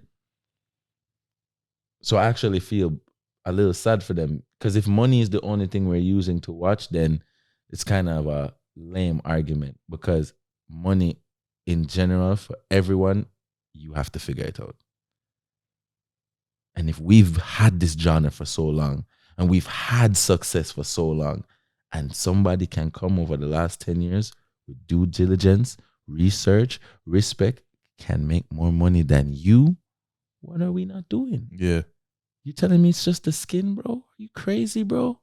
So I actually feel a little sad for them, because if money is the only thing we're using to watch, then it's kind of a lame argument, because money in general for everyone, you have to figure it out. And if we've had this genre for so long and we've had success for so long, and somebody can come over the last 10 years with due diligence, research, respect, can make more money than you, what are we not doing? Yeah. You telling me it's just the skin, bro? Are you crazy, bro?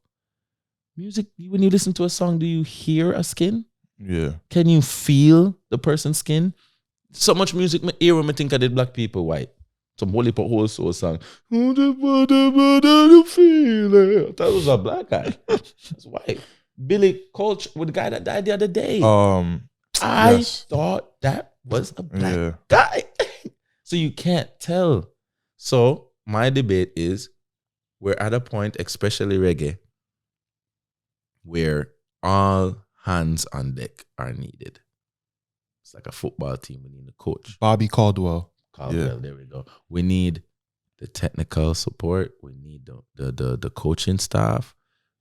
Music, when you listen to a song, do you hear a skin? Yeah. Can you feel the person's skin? So much music me hear when I think I did black people white. Some holy whole soul song. That was a black guy. That's white. Billy Culture with the guy that died the other day. I thought that was a black guy. So you can't tell. So my debate is, we're at a point, especially reggae, where all hands on deck are needed. It's like a football team. We need a coach. Bobby Caldwell. There we go. We need the technical support. We need the coaching staff.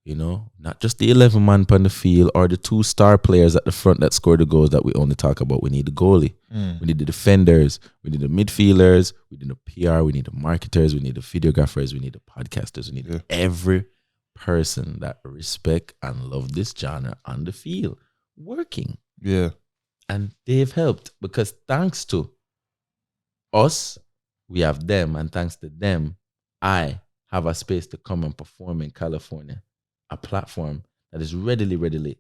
You know, not just the 11 man on the field or the 2 star players at the front that score the goals that we only talk about. We need the goalie. We need the defenders. We need the midfielders. We need the PR. We need the marketers. We need the videographers. We need the podcasters. We need every person that respect and love this genre on the field working. Yeah. And they've helped, because thanks to us, we have them. And thanks to them, I have a space to come and perform in California. A platform that is readily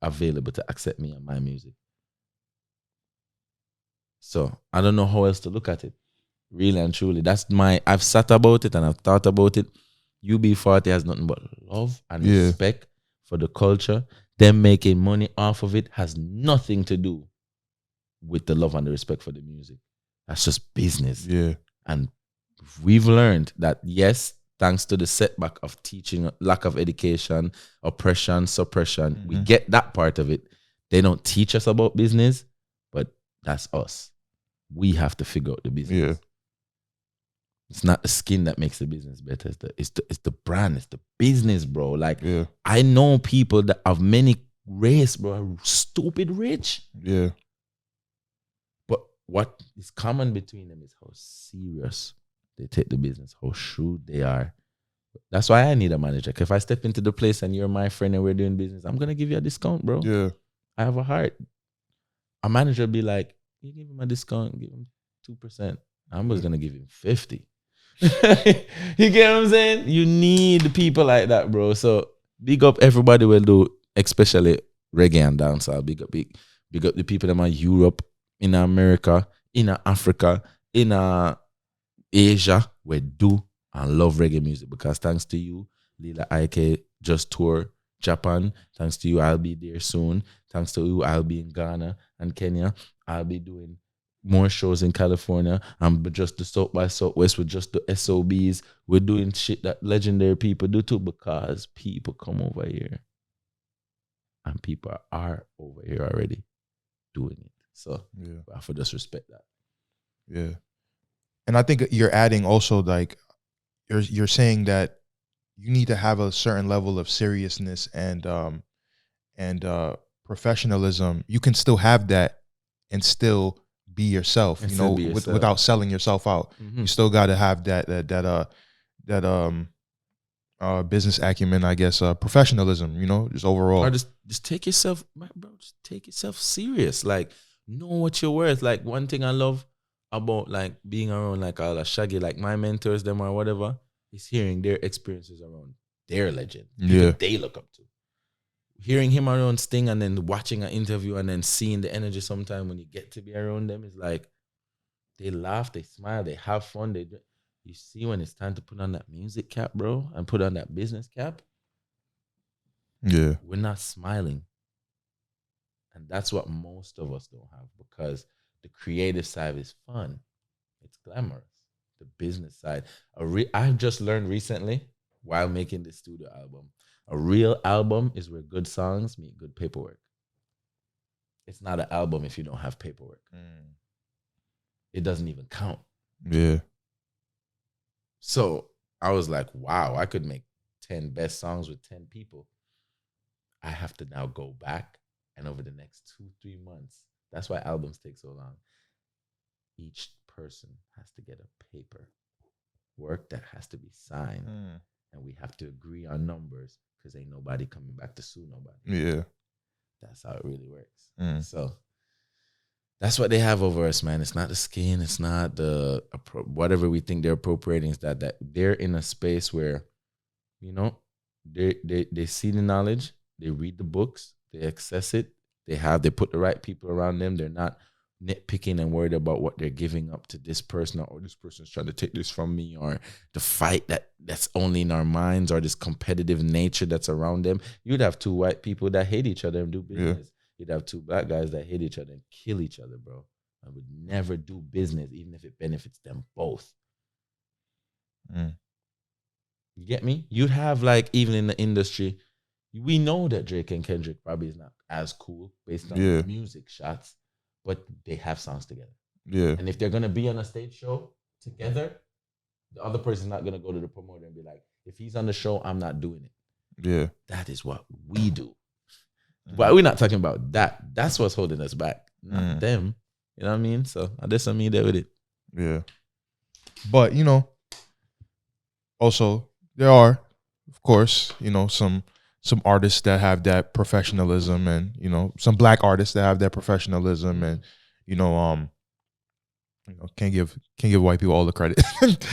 available to accept me and my music. So I don't know how else to look at it. Really and truly. I've sat about it and I've thought about it. UB40 has nothing but love and respect for the culture. Them making money off of it has nothing to do with the love and the respect for the music. That's just business. Yeah. And we've learned that, yes, thanks to the setback of teaching, lack of education, oppression, suppression, we get that part of it. They don't teach us about business, but that's us. We have to figure out the business. Yeah. It's not the skin that makes the business better. It's the brand. It's the business, bro. Like, I know people that have many race, bro, are stupid rich. Yeah. But what is common between them is how serious they take the business, how shrewd they are. That's why I need a manager. If I step into the place and you're my friend and we're doing business, I'm going to give you a discount, bro. Yeah. I have a heart. A manager will be like, you give him a discount, give him 2%. I'm just going to give him 50. You get what I'm saying? You need people like that, bro. So big up everybody will do, especially reggae and dancehall. Big up the people that are in Europe, in America, in Africa, in Asia, we do and love reggae music because thanks to you, Lila Ike just toured Japan. Thanks to you, I'll be there soon. Thanks to you, I'll be in Ghana and Kenya. I'll be doing more shows in California. And just the South by Southwest with just the SOBs. We're doing shit that legendary people do too because people come over here. And people are over here already doing it. So I have to just respect that. Yeah. And I think you're adding also, like, you're saying that you need to have a certain level of seriousness and professionalism. You can still have that and still be yourself, And you still know, be yourself. without selling yourself out. You still got to have that business acumen, I guess, professionalism, you know, just overall. Or just take yourself, bro, just take yourself serious. Like, know what you're worth. Like, one thing I love about, like, being around, like, all the Shaggy, like, my mentors, them or whatever, is hearing their experiences around their legend. People they look up to. Hearing him around Sting and then watching an interview and then seeing the energy sometime when you get to be around them is like, they laugh, they smile, they have fun. You see when it's time to put on that music cap, bro, and put on that business cap. Yeah. We're not smiling. And that's what most of us don't have, because the creative side is fun. It's glamorous. The business side. I've just learned recently while making this studio album, a real album is where good songs meet good paperwork. It's not an album if you don't have paperwork. It doesn't even count. Yeah. So I was like, wow, I could make 10 best songs with 10 people. I have to now go back, and over the next 2-3 months, that's why albums take so long. Each person has to get a paper work that has to be signed, and we have to agree on numbers because ain't nobody coming back to sue nobody. Yeah. That's how it really works. So that's what they have over us, man. It's not the skin. It's not the whatever we think they're appropriating. Is that they're in a space where, you know, they see the knowledge, they read the books, they access it, they put the right people around them. They're not nitpicking and worried about what they're giving up to this person, or this person's trying to take this from me, or the fight that's only in our minds, or this competitive nature that's around them. You'd have 2 white people that hate each other and do business. Yeah. You'd have 2 black guys that hate each other and kill each other, bro. And would never do business, even if it benefits them both. You get me? You'd have, like, even in the industry, we know that Drake and Kendrick probably is not as cool based on music shots, but they have songs together. Yeah. And if they're gonna be on a stage show together, the other person's not gonna go to the promoter and be like, if he's on the show, I'm not doing it. Yeah. That is what we do. But we're not talking about that. That's what's holding us back, not them. You know what I mean? So I did something there with it. Yeah. But, you know, also there are, of course, you know, some artists that have that professionalism, and, you know, some black artists that have that professionalism, and, you know, can't give white people all the credit.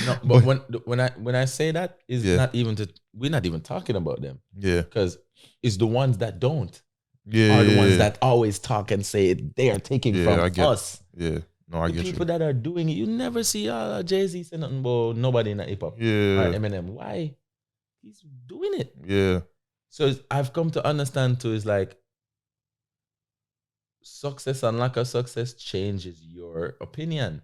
No, but when I say that, is not even we're not even talking about them. Yeah. Because it's the ones that don't. Yeah. Are the ones that always talk and say it, they are taking from us. Yeah. No, I get you. The people that are doing it, you never see Jay-Z say nothing about nobody in the hip hop. Yeah. Or Eminem. Why? He's doing it. Yeah. So I've come to understand too, is like, success and lack of success changes your opinion.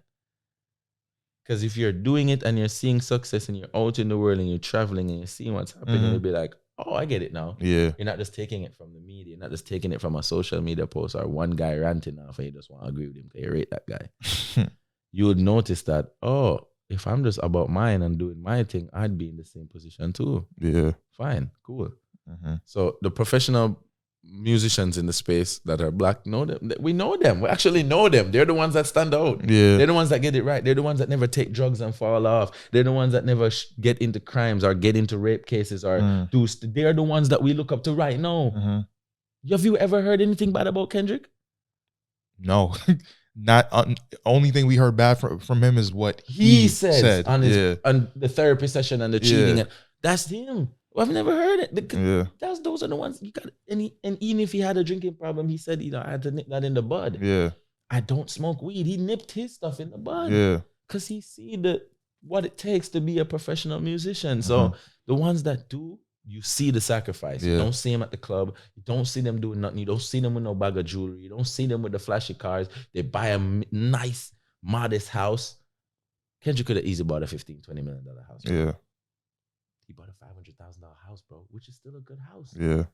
Because if you're doing it and you're seeing success and you're out in the world and you're traveling and you're seeing what's happening, you'll be like, oh, I get it now. Yeah. You're not just taking it from the media. You're not just taking it from a social media post or one guy ranting off and you just want to agree with him because you rate that guy. You would notice that, oh, if I'm just about mine and doing my thing, I'd be in the same position too. Yeah. Fine. Cool. So the professional musicians in the space that are black know them. We know them. We actually know them. They're the ones that stand out. Yeah. They're the ones that get it right. They're the ones that never take drugs and fall off. They're the ones that never get into crimes or get into rape cases or do. They're the ones that we look up to right now. Have you ever heard anything bad about Kendrick? No. Not only thing we heard bad from him is what he said on his on the therapy session and the cheating. That's him. Well, I've never heard it. Those are the ones you got. And even if he had a drinking problem, he said, I had to nip that in the bud. Yeah. I don't smoke weed. He nipped his stuff in the bud. Yeah. because he see what it takes to be a professional musician. So the ones that do, you see the sacrifice. You don't see them at the club. You don't see them doing nothing. You don't see them with no bag of jewelry. You don't see them with the flashy cars. They buy a nice, modest house. Kendrick could have easily bought a $15, $20 million house. Bro. Yeah. He bought a $500,000 house, bro, which is still a good house. Yeah.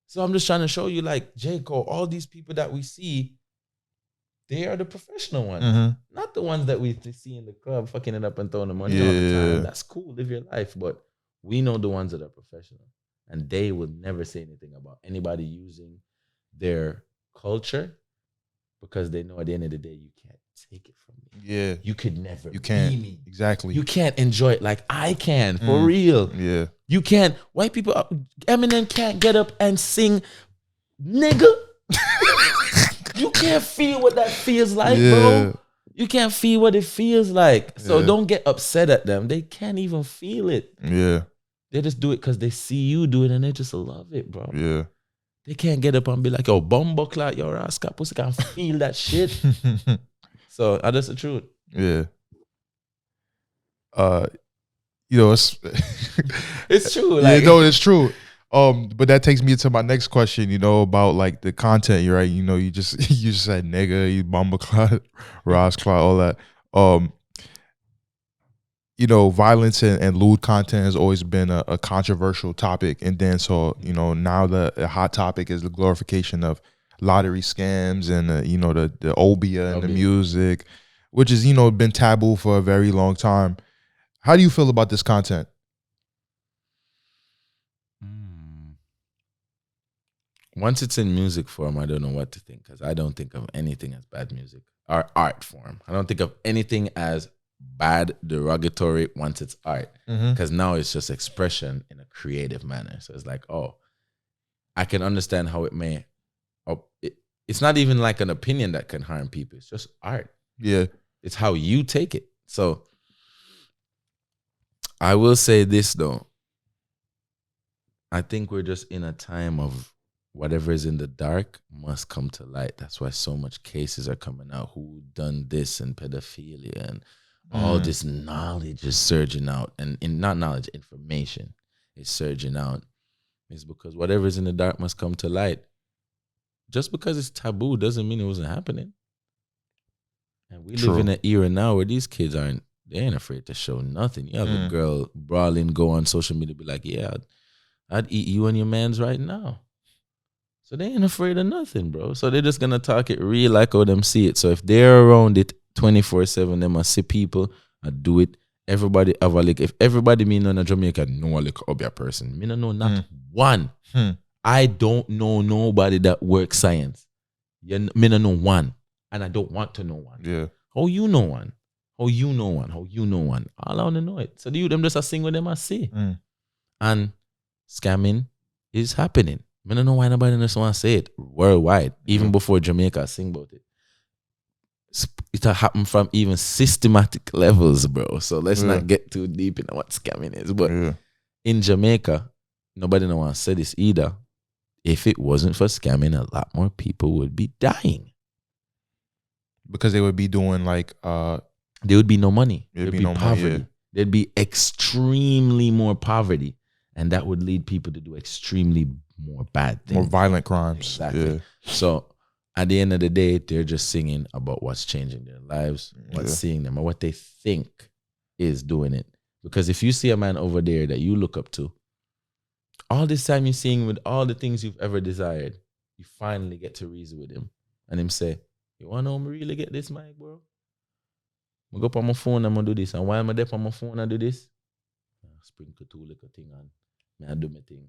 So I'm just trying to show you, like, J. Cole, all these people that we see, they are the professional ones. Not the ones that we see in the club fucking it up and throwing the money all the time. That's cool, live your life. But we know the ones that are professional. And they would never say anything about anybody using their culture because they know at the end of the day, you can't take it from me. Yeah. You could never You can't. be me. Exactly. You can't enjoy it like I can, for real. Yeah. You can't. White people, Eminem can't get up and sing, nigga. You can't feel what that feels like, bro. You can't feel what it feels like. So don't get upset at them. They can't even feel it. Yeah. They just do it because they see you do it and they just love it, bro. Yeah. They can't get up and be like, yo, bumbo clot, your ass cat pussy can't feel that shit. So that's the truth. Yeah. You know, it's it's true. Like, yeah, no, it's true. But that takes me to my next question, you know, about like the content, right? You know, you just said nigga, you bumbleclot, Ross clot, all that. You know, violence and lewd content has always been a controversial topic in dancehall. You know, now the hot topic is the glorification of lottery scams and you know, the obia and the music, which is, you know, been taboo for a very long time. How do you feel about this content? Once it's in music form, I don't know what to think, because I don't think of anything as bad music or art form. I don't think of anything as bad, derogatory once it's art, because now it's just expression in a creative manner. So it's like, oh, I can understand how it may. Oh, it's not even like an opinion that can harm people. It's just art. Yeah, it's how you take it. So I will say this though. I think we're just in a time of whatever is in the dark must come to light. That's why so much cases are coming out. Who done this and pedophilia and all this knowledge is surging out. And not knowledge, information is surging out. It's because whatever is in the dark must come to light. Just because it's taboo doesn't mean it wasn't happening. And we live in an era now where these kids they ain't afraid to show nothing. You have a girl brawling, go on social media, be like, yeah, I'd eat you and your mans right now. So they ain't afraid of nothing, bro. So they're just going to talk it real like how them see it. So if they're around it 24/7, they must see people and do it. Everybody have a lick. If everybody me know in Jamaica know a lick of your person, me no know not one. I don't know nobody that works science. Me no know one. And I don't want to know one. Yeah. How you know one? How you know one? How you know one? All I want to know it. So them just a sing with them I see. And scamming is happening. I don't know why nobody just want to say it worldwide. Even before Jamaica sing about it. It happened from even systematic levels, bro. So let's not get too deep into what scamming is. But in Jamaica, nobody don't want to say this either. If it wasn't for scamming, a lot more people would be dying. Because they would be doing like there would be no money. There'd be no poverty. money, There'd be extremely more poverty. And that would lead people to do extremely more bad things. More violent crimes. Exactly. Yeah. So at the end of the day, they're just singing about what's changing their lives, what's seeing them, or what they think is doing it. Because if you see a man over there that you look up to, all this time you're seeing with all the things you've ever desired, you finally get to reason with him. And him say, you want to know me really get this mic, bro? I go up on my phone and I'm going to do this. And while I'm there on my phone and do this, I sprinkle two little thing and I do my thing.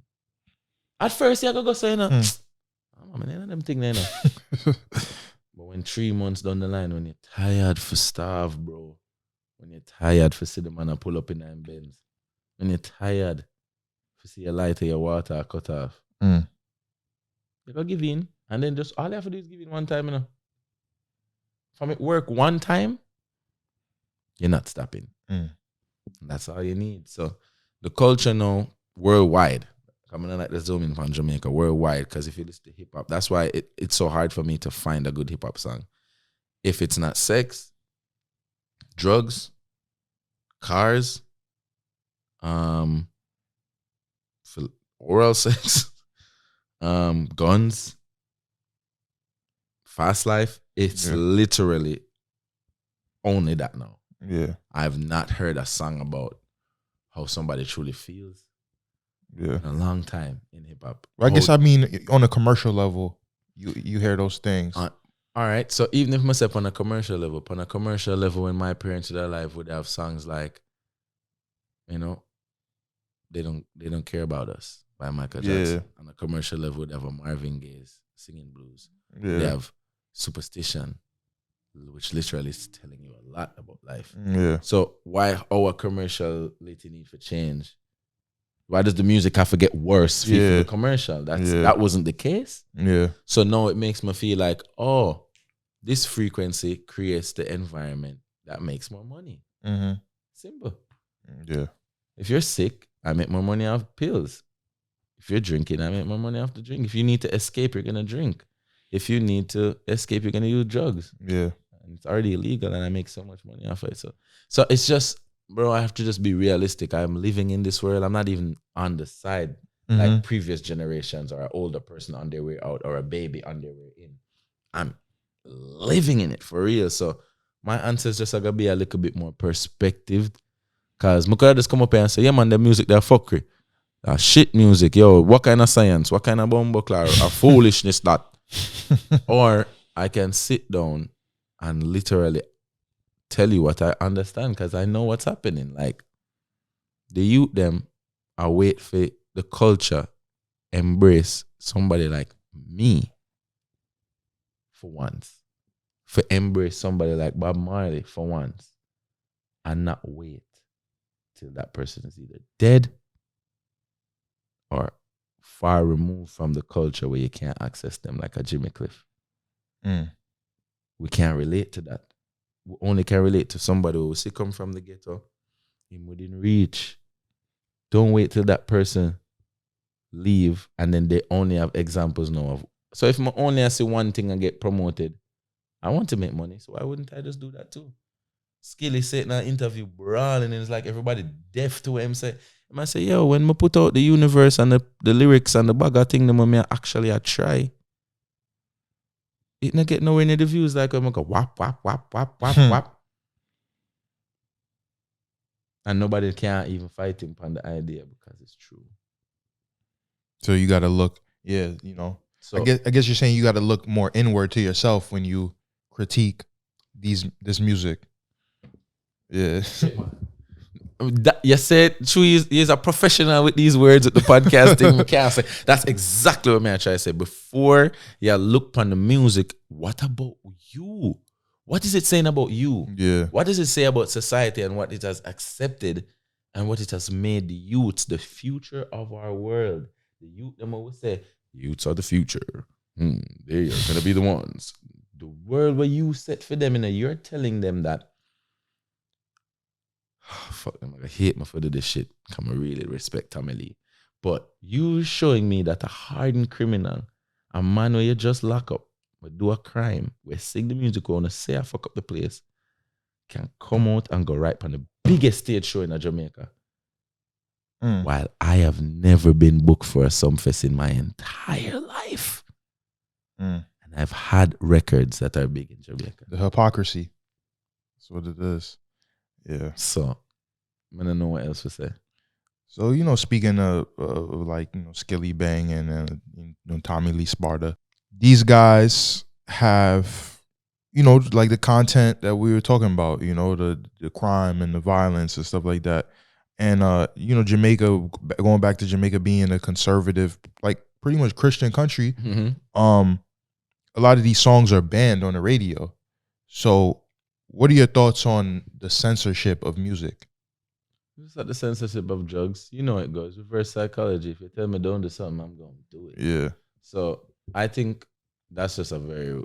At first, you go say, no, I'm in them thing there, no. But when 3 months down the line, when you're tired for starve, bro, when you're tired for see the man and pull up in them bends, when you're tired for see your light or your water cut off, you go give in. And then just all you have to do is give in one time, you know. From it work one time, you're not stopping. That's all you need. So the culture now, worldwide, I'm gonna like the zoom in from Jamaica, worldwide, because if you listen to hip hop, that's why it's so hard for me to find a good hip hop song. If it's not sex, drugs, cars, for oral sex, guns, fast life. It's literally only that now. Yeah. I've not heard a song about how somebody truly feels in a long time in hip hop. I guess I mean on a commercial level, you hear those things. All right. So even if myself on a commercial level, when my parents were alive, would have songs like, you know, they don't care about us by Michael Jackson. On a commercial level, would have a Marvin Gaye's Singing Blues. Yeah. They have Superstition, which literally is telling you a lot about life. Yeah. So why our commercial later need for change? Why does the music have to get worse for the commercial? That wasn't the case. Yeah. So now it makes me feel like, oh, this frequency creates the environment that makes more money. Mm-hmm. Simple. Yeah. If you're sick, I make more money off pills. If you're drinking, I make more money off the drink. If you need to escape, you're gonna drink. If you need to escape, you're gonna use drugs. Yeah. And it's already illegal, and I make so much money off it. So it's just, bro, I have to just be realistic. I'm living in this world. I'm not even on the side like previous generations or an older person on their way out or a baby on their way in. I'm living in it for real. So my answers just are gonna be a little bit more perspective. Cause I could just come up here and say, yeah man, the music they're fuckery. Shit music, yo, what kind of science? What kind of bumbleclar or foolishness that? Or I can sit down and literally tell you what I understand because I know what's happening. Like the youth them are wait for the culture embrace somebody like me for once. For embrace somebody like Bob Marley for once. And not wait till that person is either dead or far removed from the culture where you can't access them like a Jimmy Cliff. We can't relate to that. We only can relate to somebody who see come from the ghetto. Him within reach. Don't wait till that person leave and then they only have examples now of. So if I only see one thing and get promoted, I want to make money. So why wouldn't I just do that too? Skilly said in an interview brawling and it's like everybody deaf to him say. I say, yo, when I put out the universe and the lyrics and the bag of thing, I actually try. It not get nowhere near the views like I'm go whap, whap, whap, whap, whap, whap. And nobody can even fight him on the idea because it's true. So you gotta look, So I guess you're saying you gotta look more inward to yourself when you critique this music. Yeah. You said true. He's a professional with these words at the podcast thing. Can't say that's exactly what I try to say. Before you look upon the music, what about you? What is it saying about you? Yeah. What does it say about society and what it has accepted and what it has made the youths the future of our world? The youth, them always say, youths are the future. They are gonna be the ones. The world where you set for them, you're telling them that. Fuck them, I hate me for this shit. I really respect Tommy Lee. But you showing me that a hardened criminal, a man where you just lock up, but do a crime, where sing the music, wanna say I fuck up the place, can come out and go right on the biggest stage show in Jamaica. While I have never been booked for a Sumfest in my entire life. And I've had records that are big in Jamaica. The hypocrisy. That's what it is. Yeah. So, I don't know what else to say. So, speaking of Skilly Bang and Tommy Lee Sparta, these guys have, like the content that we were talking about, the crime and the violence and stuff like that. And, Jamaica, going back to Jamaica being a conservative, like pretty much Christian country, a lot of these songs are banned on the radio. So what are your thoughts on the censorship of music? It's like the censorship of drugs. You know it goes. Reverse psychology. If you tell me don't do something, I'm going to do it. Yeah. So I think that's just a very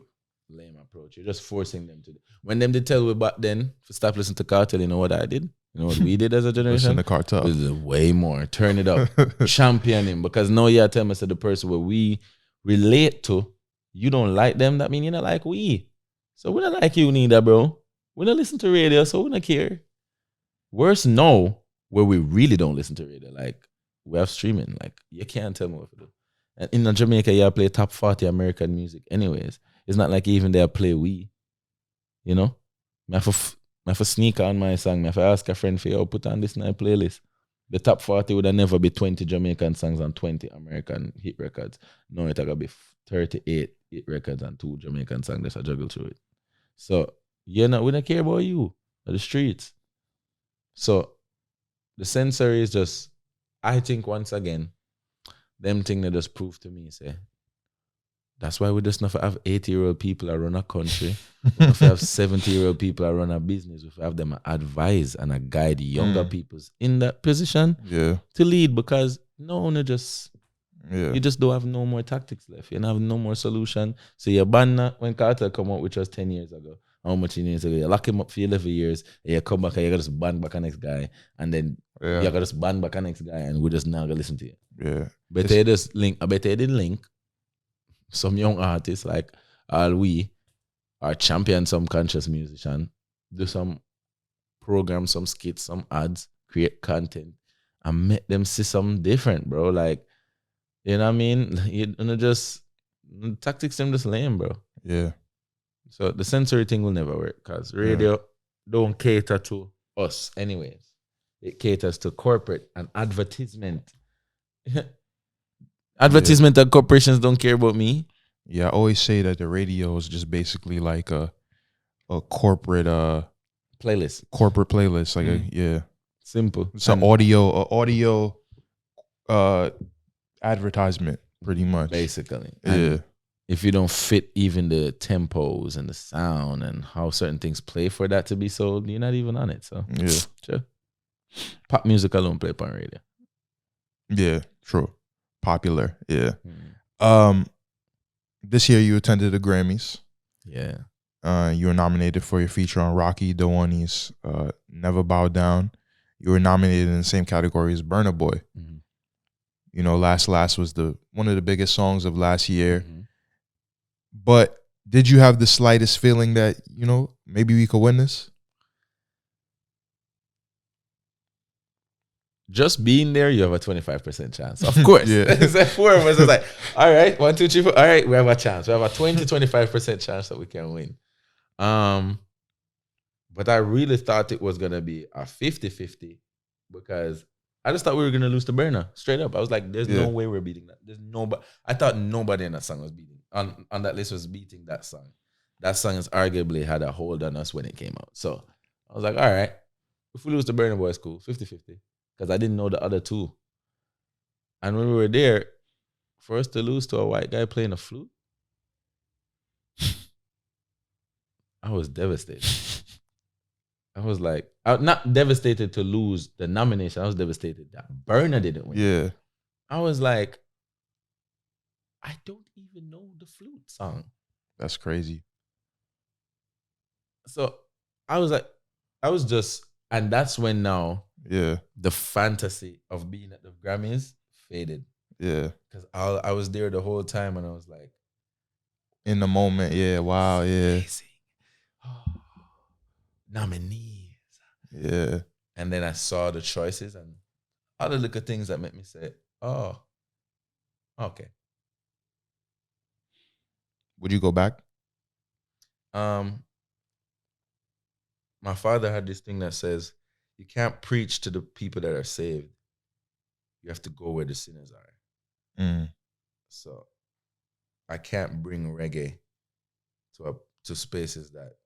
lame approach. You're just forcing them to do. When them did tell me back then to stop listening to Cartel, you know what I did? You know what we did as a generation? Listen to Cartel. It was way more. Turn it up. Champion him. Because now you tell me to the person where we relate to, you don't like them, that means you don't like we. So we don't like you neither, bro. We don't listen to radio, so we don't care. Worse, no, where we really don't listen to radio. Like, we have streaming. Like, you can't tell me what to do. And in Jamaica, you play top 40 American music anyways. It's not like even they play we. You know? I have to sneak on my song. I have to ask a friend for, yo, put on this night playlist. The top 40 would have never be 20 Jamaican songs and 20 American hit records. No, it's going to be 38 hit records and 2 Jamaican songs. That's a juggle through it. So, we don't care about you or the streets. So, the sensory is just, I think once again, them thing that just prove to me, say, that's why we just not have 80-year-old people that run a country. We don't have 70-year-old people that run a business. We have them advise and guide younger peoples in that position to lead, because you just don't have no more tactics left. You don't have no more solution. So you ban when Carter come out, which was 10 years ago. How much years ago? You lock him up for 11 years, and you come back and you got to just ban back a next guy, and then you got to just ban back a next guy, and we just not gonna listen to you. Yeah. But they just link. I bet they didn't link. Some young artists like all we are champion, some conscious musician, do some programs, some skits, some ads, create content, and make them see something different, bro. Like, you know what I mean? You know, just tactics them just lame, bro. Yeah. So the sensory thing will never work, because radio don't cater to us anyways. It caters to corporate and advertisement. Advertisement and corporations don't care about me. Yeah, I always say that the radio is just basically like a corporate playlist. Corporate playlist, like simple. It's an audio advertisement, pretty much. Basically. And if you don't fit even the tempos and the sound and how certain things play for that to be sold, you're not even on it. So sure. Pop music alone play on radio. Yeah, true. Popular, This year you attended the Grammys. Yeah. You were nominated for your feature on Rocky Dewani's Never Bow Down. You were nominated in the same category as Burna Boy. Mm-hmm. You know, Last was one of the biggest songs of last year. Mm-hmm. But did you have the slightest feeling that, you know, maybe we could win this? Just being there, you have a 25% chance. Of course. It's like 4 of us. It's like, all right, 1, 2, 3, 4. All right, we have a chance. We have a 20 to 25% chance that we can win. But I really thought it was going to be a 50-50, because I just thought we were going to lose to Burna. Straight up. I was like, there's no way we're beating that. I thought nobody in that song was beating. On that list was beating that song. That song has arguably had a hold on us when it came out. So I was like, all right, if we lose to Burna Boy, it's cool. 50-50. Because I didn't know the other two. And when we were there, for us to lose to a white guy playing a flute, I was devastated. I was like, not devastated to lose the nomination. I was devastated that Burna didn't win. Yeah. I was like, I don't even know the flute song. That's crazy. So I was just, and that's when now, the fantasy of being at the Grammys faded. Yeah. Because I was there the whole time, and I was like, in the moment, wow, amazing. Oh, nominees. Yeah. And then I saw the choices and other little things that made me say, oh, okay. Would you go back? My father had this thing that says, you can't preach to the people that are saved. You have to go where the sinners are. Mm. So I can't bring reggae to spaces that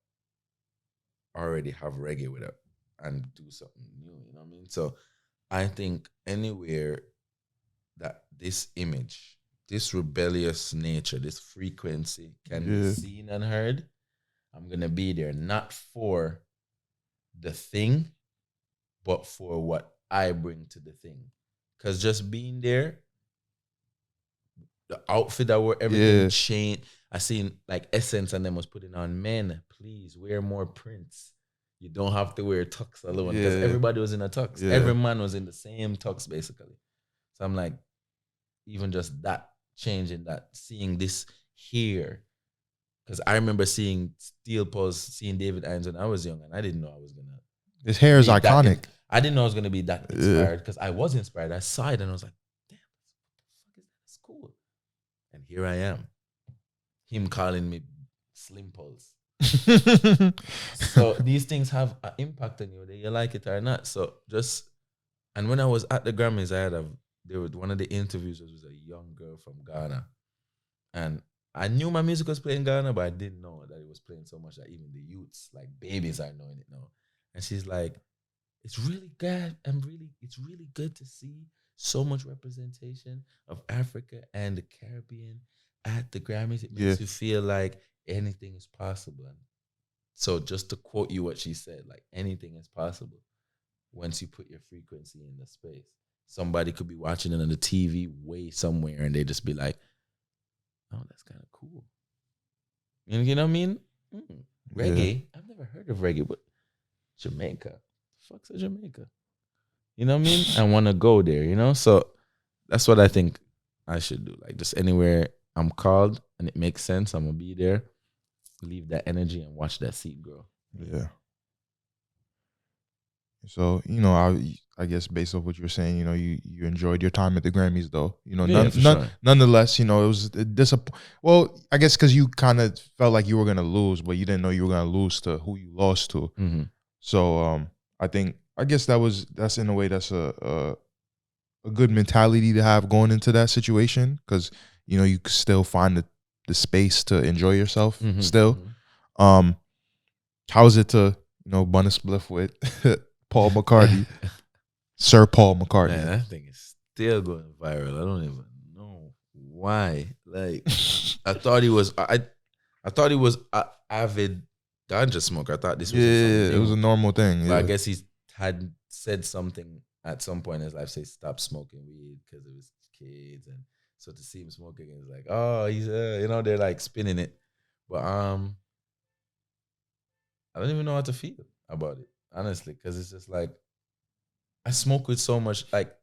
already have reggae with it and do something new. You know what I mean? So I think anywhere that this image, this rebellious nature, this frequency can be seen and heard, I'm going to be there, not for the thing, but for what I bring to the thing. Because just being there, the outfit I wore, everything changed. I seen like Essence and them was putting on, men, please wear more prints. You don't have to wear tux alone. Because everybody was in a tux. Yeah. Every man was in the same tux, basically. So I'm like, even just that, changing that, seeing this here, Because I remember seeing Steel Pulse, seeing David Irons when I was young, and I didn't know I was gonna. His hair is iconic. I didn't know I was gonna be that inspired because I was inspired. I saw it and I was like, damn, what the fuck is that? That's cool. And here I am. Him calling me Slim Pulse. So these things have an impact on you, whether you like it or not. So and when I was at the Grammys, one of the interviews was a young girl from Ghana. And I knew my music was playing in Ghana, but I didn't know that it was playing so much that even the youths, like babies, are knowing it now. And she's like, it's really good. It's really good to see so much representation of Africa and the Caribbean at the Grammys. It makes you feel like anything is possible. And so just to quote you what she said, like anything is possible once you put your frequency in the space. Somebody could be watching it on the TV way somewhere and they just be like, oh, that's kind of cool. You know what I mean? Reggae. I've never heard of reggae, but Jamaica. The fuck's a Jamaica? You know what I mean? I want to go there, you know? So that's what I think I should do. Like just anywhere I'm called and it makes sense, I'm going to be there, leave that energy and watch that seed grow. Yeah. So, I guess based off what you're saying, you enjoyed your time at the Grammys, though. Nonetheless, it was well, I guess because you kind of felt like you were gonna lose, but you didn't know you were gonna lose to who you lost to. Mm-hmm. So, I guess that's in a way that's a good mentality to have going into that situation, because you could still find the space to enjoy yourself still. Mm-hmm. How is it to bun a spliff with Paul McCartney, Sir Paul McCartney? Man, that thing is still going viral. I don't even know why. Like, I thought he was a avid ganja smoker. I thought this was it was a normal thing. But I guess he had said something at some point in his life, say stop smoking weed because it was kids, and so to see him smoking is like, oh, he's they're like spinning it, but I don't even know how to feel about it, honestly, because it's just like I smoke with so much. Like,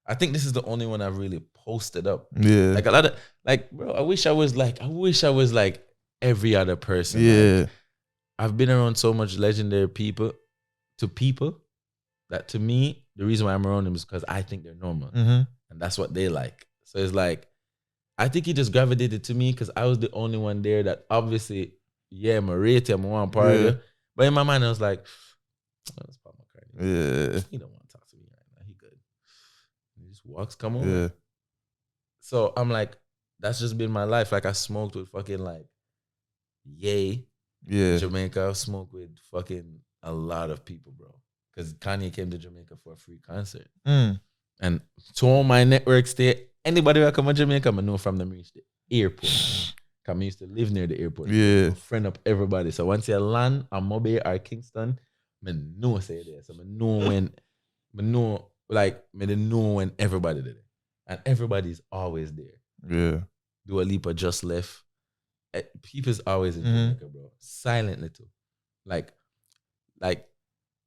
I think this is the only one I've really posted up. Yeah, like a lot of bro. I wish I was like every other person. Yeah, like, I've been around so much legendary people that to me, the reason why I'm around them is because I think they're normal, and that's what they like. So it's like, I think he just gravitated to me because I was the only one there that obviously, I'm a rate him, I want part of it. But in my mind, I was like, oh, that's Paul McCartney. Yeah. He don't want to talk to me right now. He good. He just walks, come on. Yeah. So I'm like, that's just been my life. Like, I smoked with fucking like Jamaica. I've smoked with fucking a lot of people, bro. Because Kanye came to Jamaica for a free concert. And to all my networks there, anybody that come to Jamaica, I know from them reach the airport. Because I used to live near the airport. Yeah. Friend up everybody. So once you land at Mobile or Kingston, I know say there. So I know when everybody there. And everybody's always there. Yeah. Dua Lipa just left. People's always in Jamaica, bro. Silently too. Like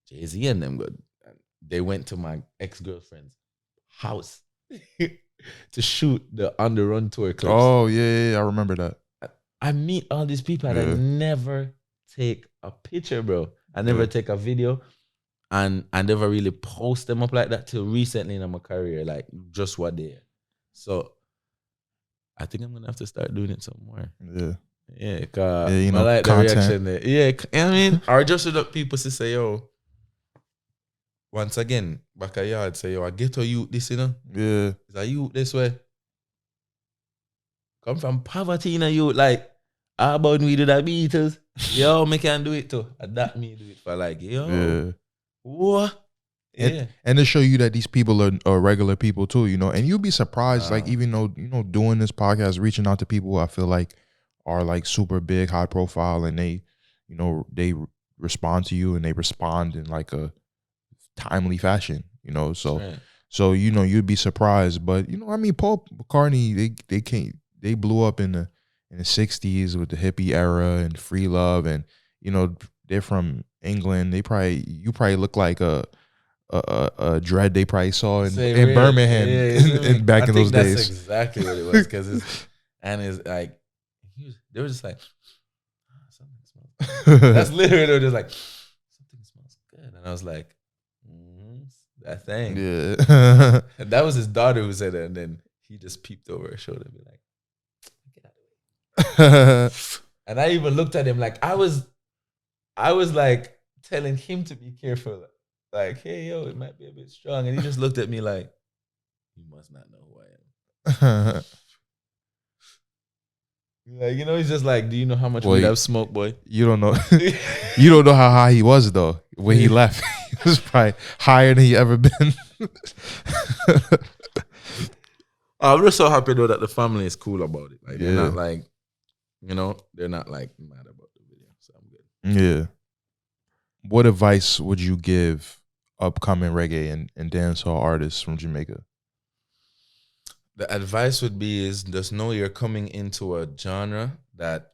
Jay-Z and them good. They went to my ex-girlfriend's house to shoot the On the Run tour clips. Oh, yeah, I remember that. I meet all these people and I never take a picture, bro. I never take a video, and I never really post them up like that till recently in my career, like just what they are. So I think I'm gonna have to start doing it some more. Yeah, cause I like the reaction there. Yeah, I mean, or just so that people to say, yo, once again, back a yard, say, yo, I get to you this, Yeah. Is a youth this way? Come from poverty in a youth, like, how about we do the Beatles? Yo, me can do it too. That me do it for like, yo, what? Yeah. And to show you that these people are regular people too, and you'll be surprised, like, even though, doing this podcast, reaching out to people who I feel like are like super big, high profile, and they, they respond to you and they respond in like a timely fashion, so you'd be surprised. But Paul McCartney, they blew up in the 60s with the hippie era and free love, and they're from England. You probably look like a dread they probably saw in Birmingham in back in those days. That's exactly what it was, because they were just like, That's literally they were just like, something smells good, and I was like, that thing. Yeah. And that was his daughter who said it, and then he just peeped over her shoulder and be like, get out of the way. And I even looked at him like I was like telling him to be careful. Like, hey, yo, it might be a bit strong. And he just looked at me like, you must not know who I am. Like, you know, he's just like, do you know how much weed I've smoked, boy? You don't know. You don't know how high he was, though. When he left, he was probably higher than he ever been. I'm just so happy, though, that the family is cool about it. Like, they're not like, you know, they're not like mad about the video. So I'm good. Yeah. What advice would you give upcoming reggae and dancehall artists from Jamaica? The advice would be is just know you're coming into a genre that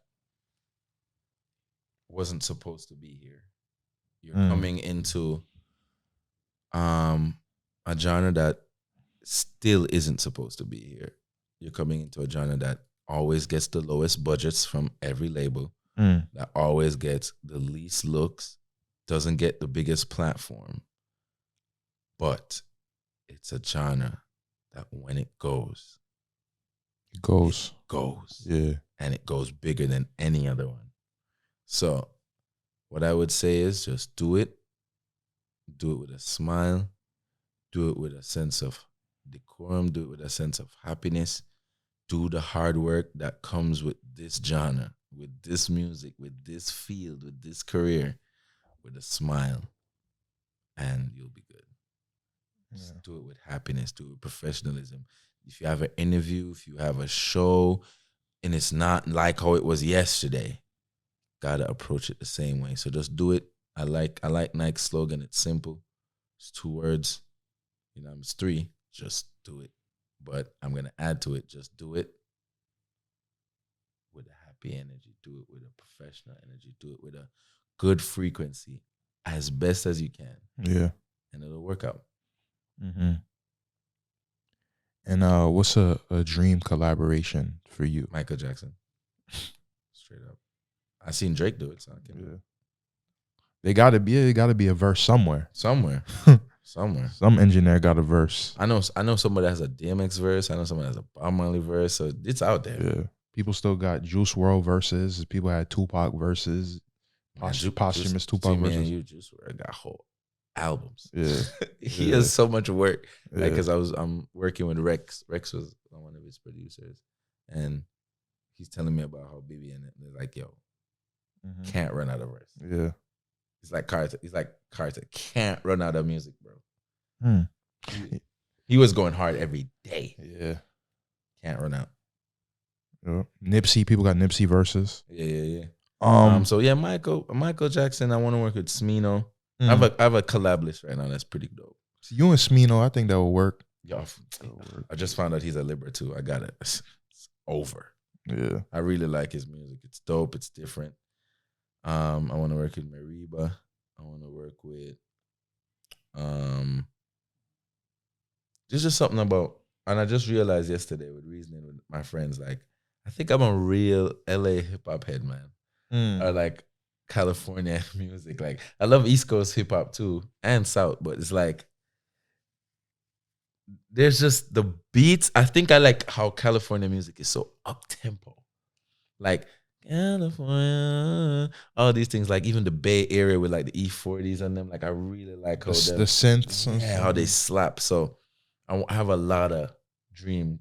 wasn't supposed to be here. You're coming into a genre that still isn't supposed to be here. You're coming into a genre that always gets the lowest budgets from every label, that always gets the least looks, doesn't get the biggest platform. But it's a genre that when it goes, it goes. Yeah. And it goes bigger than any other one. So what I would say is just do it. Do it with a smile. Do it with a sense of decorum. Do it with a sense of happiness. Do the hard work that comes with this genre, with this music, with this field, with this career, with a smile, and you'll be good. Just do it with happiness. Do it with professionalism. If you have an interview, if you have a show, and it's not like how it was yesterday, gotta approach it the same way. So just do it. I like Nike's slogan. It's simple. It's 2 words. You know, it's 3. Just do it. But I'm gonna add to it. Just do it with a happy energy. Do it with a professional energy. Do it with a good frequency, as best as you can. Yeah, and it'll work out. Mm-hmm. And what's a dream collaboration for you? Michael Jackson. Straight up. I seen Drake do it, so I can. Yeah. They gotta be a verse somewhere. Somewhere. Some engineer got a verse. I know somebody has a DMX verse. I know somebody has a Bob Marley verse. So it's out there. Yeah. People still got Juice WRLD verses. People had Tupac verses. Posthumous Tupac verses. And you Juice WRLD got whole albums. Yeah. He has so much work. Like, because I'm working with Rex. Rex was one of his producers. And he's telling me about how Bibi and they're like, yo, can't run out of verse. Yeah. He's like Carter. Can't run out of music, bro. He was going hard every day. Yeah. Can't run out. Yeah. Nipsey, people got Nipsey verses. Yeah. So yeah, Michael Jackson. I want to work with Smino. I have a collab list right now. That's pretty dope. So you and Smino, I think that will work. Yo, I just found out he's a Libra too. I got it. It's over. Yeah. I really like his music. It's dope. It's different. I want to work with Mariba. I want to work with there's just something about, and I just realized yesterday with reasoning with my friends, like, I think I'm a real LA hip hop head, man. Or like California music. Like, I love East Coast hip hop too, and South, but it's like there's just the beats. I think I like how California music is so up tempo. Like California, all these things, like even the Bay Area with like the E40s on them. Like, I really like how the synths, how they slap. So I have a lot of dream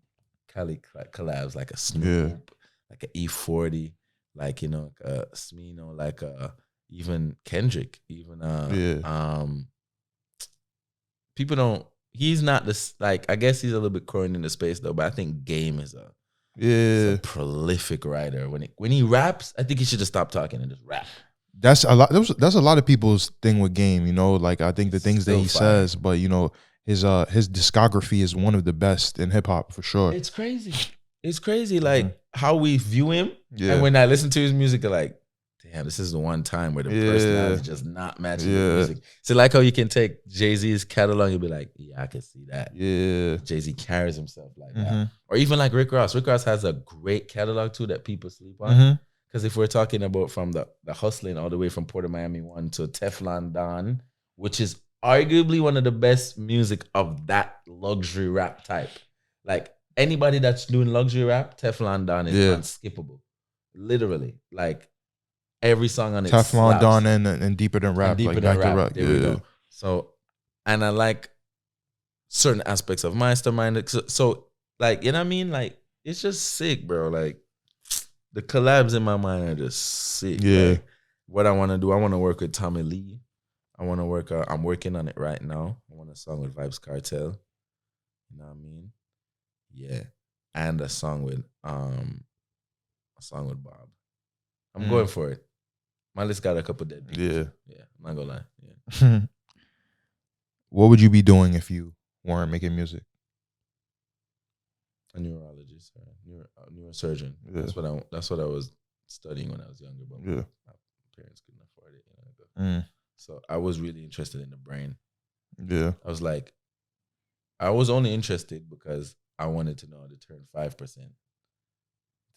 Cali collabs, like a Snoop, like an E40, like, you know, Smino, like even Kendrick, even people don't. He's not this, like, I guess he's a little bit corny in the space though, but I think Game is a prolific writer. When he raps, I think he should just stop talking and just rap. That's a lot. That's a lot of people's thing with Game. You know, like, I think the things that he says, but you know, his discography is one of the best in hip hop for sure. It's crazy. It's crazy, like how we view him. Yeah. And when I listen to his music, I'm like, damn, this is the one time where the personality is just not matching the music. So like how you can take Jay-Z's catalog and be like, yeah, I can see that. Yeah. Jay-Z carries himself like that. Or even like Rick Ross. Rick Ross has a great catalog too that people sleep on. Because if we're talking about from the hustling all the way from Port of Miami 1 to Teflon Don, which is arguably one of the best music of that luxury rap type. Like anybody that's doing luxury rap, Teflon Don is unskippable. Literally. Like every song on it Teflon slaps. Don and Deeper Than Rap. And Deeper like Than back to Rap. There we go. So, and I like certain aspects of Mastermind. So, like, you know what I mean? Like, it's just sick, bro. Like, the collabs in my mind are just sick. Yeah. Like, what I want to do, I want to work with Tommy Lee. I want to work, I'm working on it right now. I want a song with Vibes Cartel. You know what I mean? Yeah. And a song with Bob. I'm going for it. My list got a couple dead beats. Yeah. Yeah, I'm not gonna lie. Yeah. What would you be doing if you weren't making music? A neurologist, neurosurgeon. Yeah. That's what I was studying when I was younger, but my parents couldn't afford it. So I was really interested in the brain. Yeah. I was only interested because I wanted to know how to turn 5% to 50%.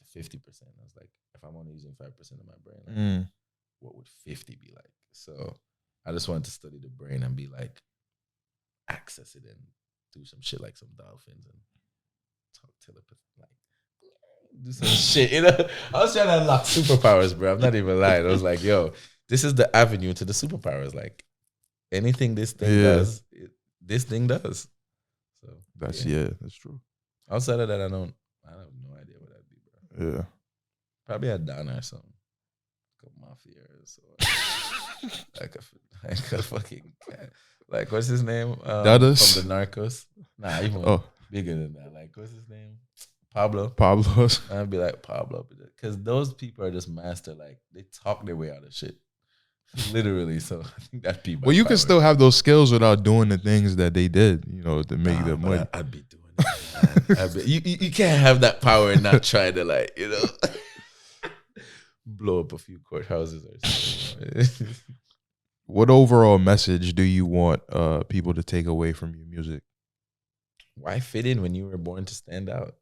I was like, if I'm only using 5% of my brain, like, what would 50 be like? So I just wanted to study the brain and be like, access it and do some shit like some dolphins and talk telepathy, like do some shit. You know, I was trying to unlock superpowers, bro. I'm not even lying. I was like, yo, this is the avenue to the superpowers. Like anything this thing does, this thing does. So that's true. Outside of that, I have no idea what that'd be, bro. Yeah, probably a Don or something, like a mafia or so. like a fucking cat. Like what's his name? From the Narcos. Nah, even bigger than that. Like what's his name? Pablo. I'd be like Pablo, because those people are just master. Like they talk their way out of shit, literally. So I think that'd be. Well, you can still have those skills without doing the things that they did. You know, to make them money. I'd be doing it. You can't have that power and not try to blow up a few courthouses or something. What overall message do you want people to take away from your music? Why fit in when you were born to stand out?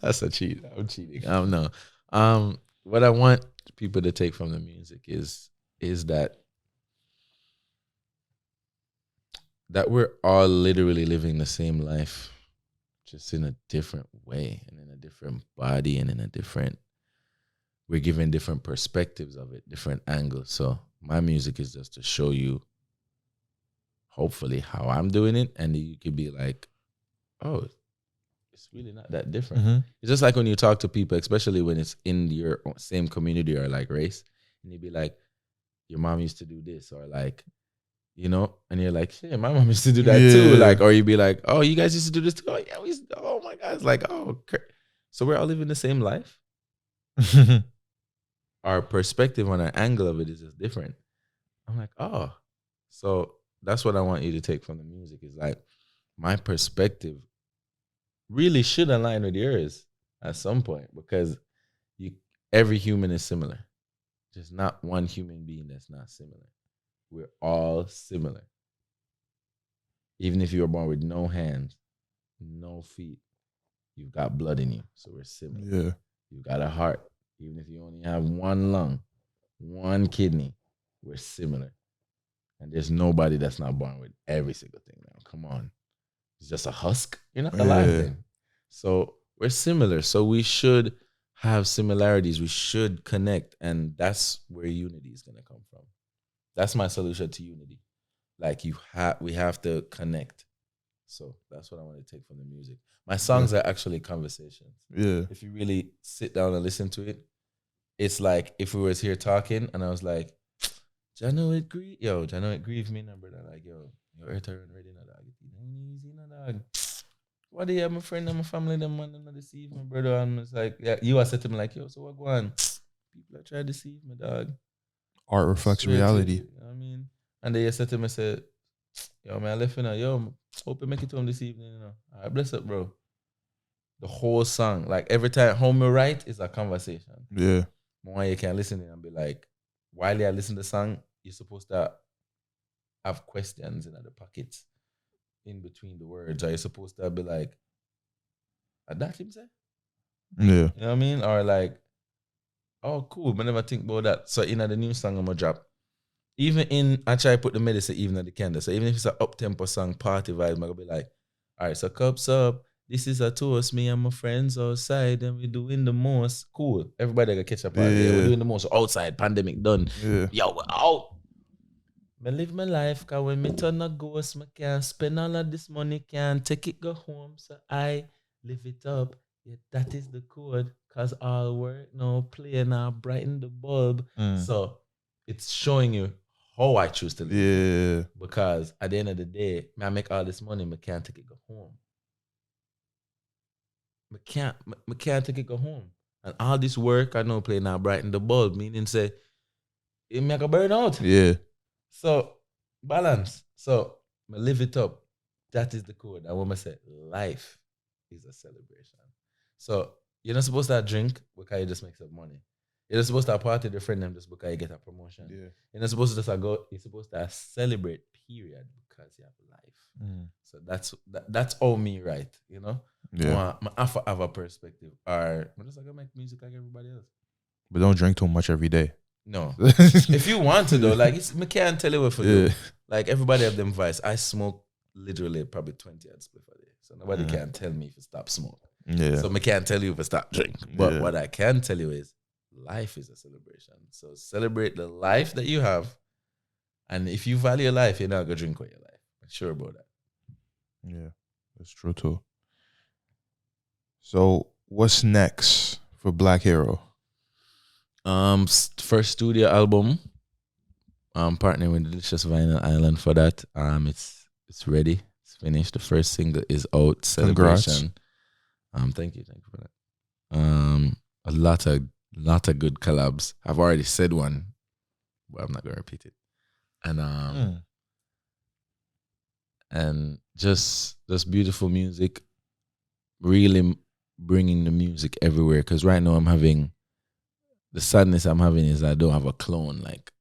That's a cheat. I'm cheating. I don't know. What I want people to take from the music is that we're all literally living the same life, just in a different way and in a different body and in a different. We're given different perspectives of it, different angles. So my music is just to show you, hopefully, how I'm doing it, and you could be like, oh, it's really not that different. Mm-hmm. It's just like when you talk to people, especially when it's in your same community or like race, and you'd be like, your mom used to do this, or like, you know, and you're like, shit, my mom used to do that too. Like, or you'd be like, oh, you guys used to do this too. Oh yeah, we used to, oh my God. It's like, oh, so we're all living the same life. Our perspective on our angle of it is just different. I'm like, oh, so that's what I want you to take from the music is like, my perspective really should align with yours at some point, because every human is similar. There's not one human being that's not similar. We're all similar. Even if you were born with no hands, no feet, you've got blood in you. So we're similar. Yeah. You've got a heart. Even if you only have one lung, one kidney, we're similar. And there's nobody that's not born with every single thing now. Come on. It's just a husk. You're not alive then. So we're similar. So we should have similarities. We should connect. And that's where unity is going to come from. That's my solution to unity. Like we have to connect. So that's what I want to take from the music. My songs are actually conversations. Yeah. If you really sit down and listen to it, it's like if we was here talking and I was like, Jano it grieve me, no brother. Like, yo, earth ready, no dog. Easy, no dog. What do you have, my friend and my family, them man, not deceive me, brother? And it's like, yeah, you are said to me like, yo, so what go on? People are trying to deceive me, dog. Art reflects reality. You know what I mean? And they said to me, said, yo, man, I left you now. Yo, hope you make it home this evening, you know. All right, bless up, bro. The whole song, like every time home you write is a conversation. Yeah. More you can listen and be like, while you listen to the song, you're supposed to have questions in the pockets in between the words. Are you supposed to be like, that him say? Yeah. You know what I mean? Or like, oh, cool. But never think about that. So in the new song I'm gonna drop, even in I try to put the medicine even at the candle. So even if it's an up tempo song, party vibe, I'm gonna be like, all right, so cups up. This is a toast. Me and my friends outside, and we're doing the most. Cool. Everybody gotta catch up on it. We're doing the most outside. Pandemic done. Yeah. Yo, we're out. Me live my life, cause when me turn a ghost, me can't spend all of this money, can't take it go home. So I live it up. Yeah, that is the code. Cause all work no play now brighten the bulb. So it's showing you how I choose to live. Yeah. Because at the end of the day, I make all this money, me can't take it go home. Me can't take it go home. And all this work I know play now brighten the bulb, meaning say it make a burn out. Yeah. So balance. So I live it up. That is the code. I want to say life is a celebration. So you're not supposed to drink because you just make some money. You're not supposed to party with your friend them just because you get a promotion. Yeah. You're not supposed to just go. You're supposed to celebrate. Period, because you have life. So that's all me, right? You know. Yeah. I have a perspective. Or I'm just gonna make music like everybody else. But don't drink too much every day. No. If you want to though, like I can't tell you what for do. Like everybody have them vice. I smoke literally probably 20 ads before day. So nobody can tell me if I stop smoke. Yeah. So I can't tell you if I stop drink. But what I can tell you is life is a celebration. So celebrate the life that you have. And if you value your life, you're not gonna drink all your life. I'm sure about that. Yeah. That's true too. So what's next for Blvk H3ro? First studio album. I'm partnering with Delicious Vinyl Island for that. It's ready. It's finished. The first single is out. Celebration. Congrats. Thank you for that. A lot of good collabs. I've already said one, but I'm not gonna repeat it. And just beautiful music. Really bringing the music everywhere. Because right now the sadness I'm having is I don't have a clone. Like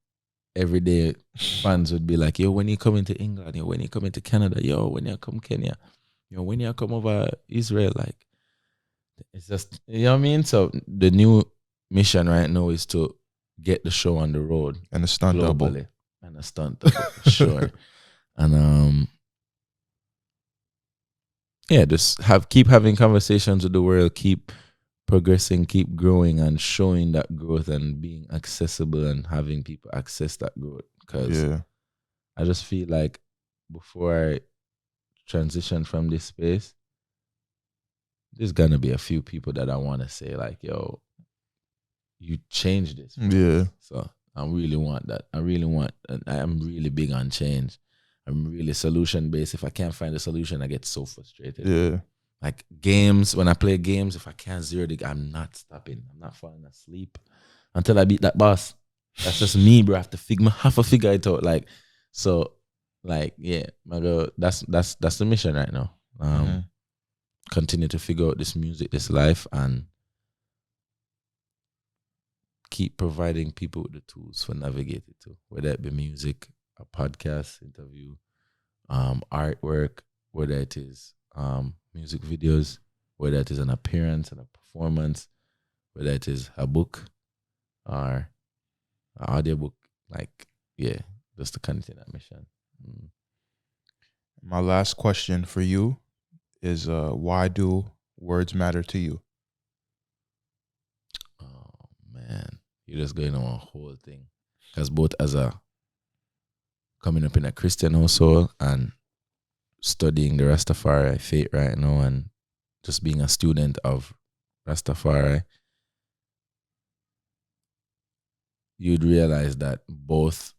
every day, fans would be like, "Yo, when you coming to England? Yo, when you coming to Canada? Yo, when you come Kenya? Yo, when you come over Israel?" Like, it's just, you know what I mean. So the new mission right now is to get the show on the road And a stunt globally. double. And a stunt double, for sure. And yeah, just keep having conversations with the world, keep progressing, keep growing, and showing that growth and being accessible and having people access that growth. Because I just feel like before I transition from this space, there's gonna be a few people that I want to say like, "Yo, you changed this." Yeah. So I really want that. I am really big on change. I'm really solution based. If I can't find a solution, I get so frustrated. Yeah. Like games, when I play games, if I can't zero the, I'm not stopping. I'm not falling asleep until I beat that boss. That's just me, bro. I have to figure it out. Like, so, like, yeah, my girl, that's the mission right now. Continue to figure out this music, this life, and keep providing people with the tools for navigate it too. Whether it be music, a podcast, interview, artwork, whether it is music videos, whether it is an appearance and a performance, whether it is a book or an audiobook. Like, yeah, just to continue that mission. My last question for you is why do words matter to you? Oh man, you're just going on a whole thing. Because both as a coming up in a Christian household and studying the Rastafari faith right now and just being a student of Rastafari, you'd realize that both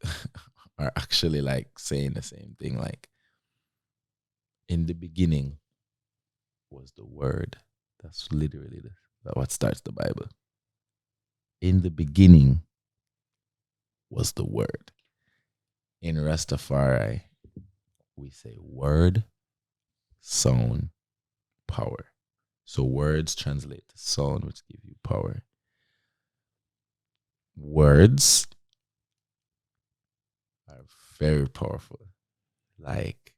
are actually like saying the same thing. Like, in the beginning was the word. That's literally what starts the Bible. In the beginning was the word. In Rastafari, we say word, sound, power. So words translate to sound, which give you power. Words are very powerful, like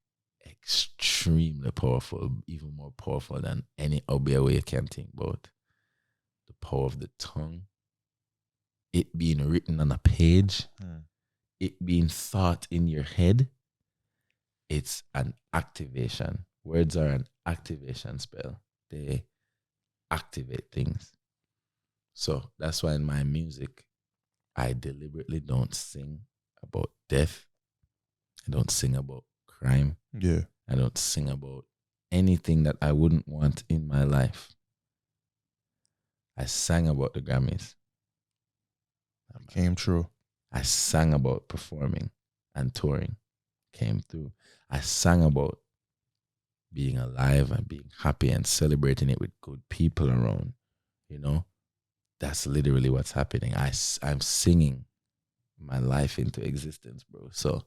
extremely powerful, even more powerful than any other way you can think about. power of the tongue, it being written on a page, it being thought in your head. It's an activation. Words are an activation spell. They activate things. So that's why in my music, I deliberately don't sing about death. I don't sing about crime. Yeah. I don't sing about anything that I wouldn't want in my life. I sang about the Grammys. Came true. I sang about performing and touring. Came through. I sang about being alive and being happy and celebrating it with good people around. You know, that's literally what's happening. I'm singing my life into existence, bro. So,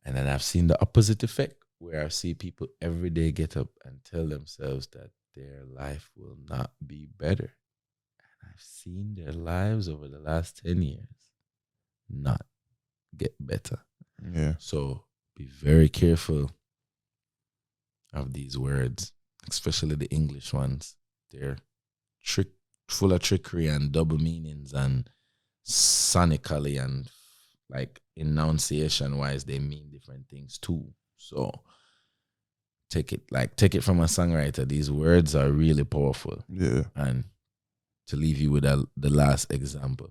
and then I've seen the opposite effect, where I see people every day get up and tell themselves that their life will not be better. And I've seen their lives over the last 10 years not get better. Yeah. So be very careful of these words, especially the English ones. They're full of trickery and double meanings, and sonically and like enunciation wise, they mean different things too. So take it from a songwriter. These words are really powerful. Yeah. And to leave you with the last example,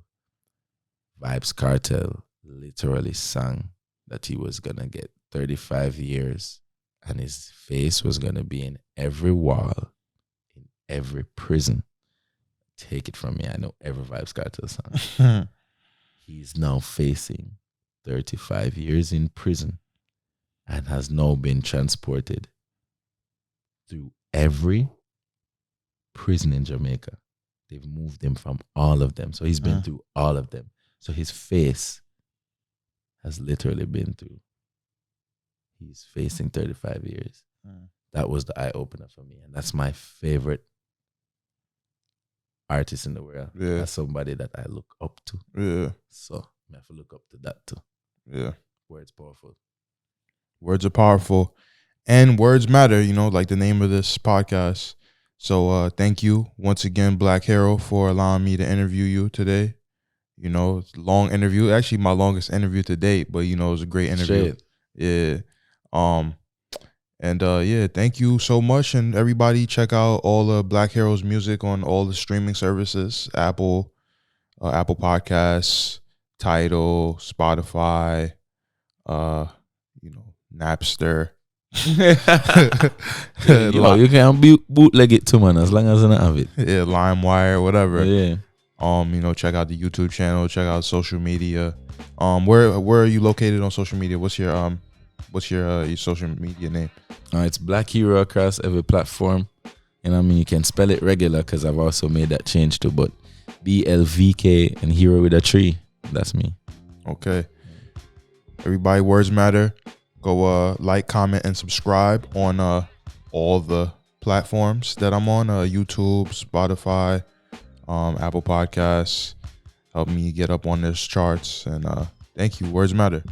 Vybz Kartel literally sang that he was gonna get 35 years and his face was gonna be in every wall, in every prison. Take it from me, I know every Vybz Kartel song. He's now facing 35 years in prison and has now been transported through every prison in Jamaica. They've moved him from all of them. So he's been through all of them. So his face has literally been through. He's facing 35 years. That was the eye-opener for me. And that's my favorite artist in the world. Yeah. That's somebody that I look up to. Yeah. So I have to look up to that too. Yeah. Words powerful. Words are powerful. And words matter, you know, like the name of this podcast. So thank you once again, Blvk H3ro, for allowing me to interview you today. You know, it's a long interview. Actually, my longest interview to date, but you know, it was a great interview. Straight. Yeah. Yeah, thank you so much. And everybody check out all of Blvk H3ro's music on all the streaming services, Apple Podcasts, Tidal, Spotify, you know, Napster. Yo, you can bootleg it too, man, as long as you don't have it. Yeah, LimeWire, whatever. Yeah. You know, check out the YouTube channel, check out social media. Where are you located on social media? What's your social media name? It's Blvk H3ro across every platform. And I mean, you can spell it regular because I've also made that change too. But Blvk and Hero with a 3. That's me. Okay. Everybody, words matter. Go like, comment, and subscribe on all the platforms that I'm on. YouTube, Spotify, Apple Podcasts. Help me get up on this charts. And thank you. Words matter.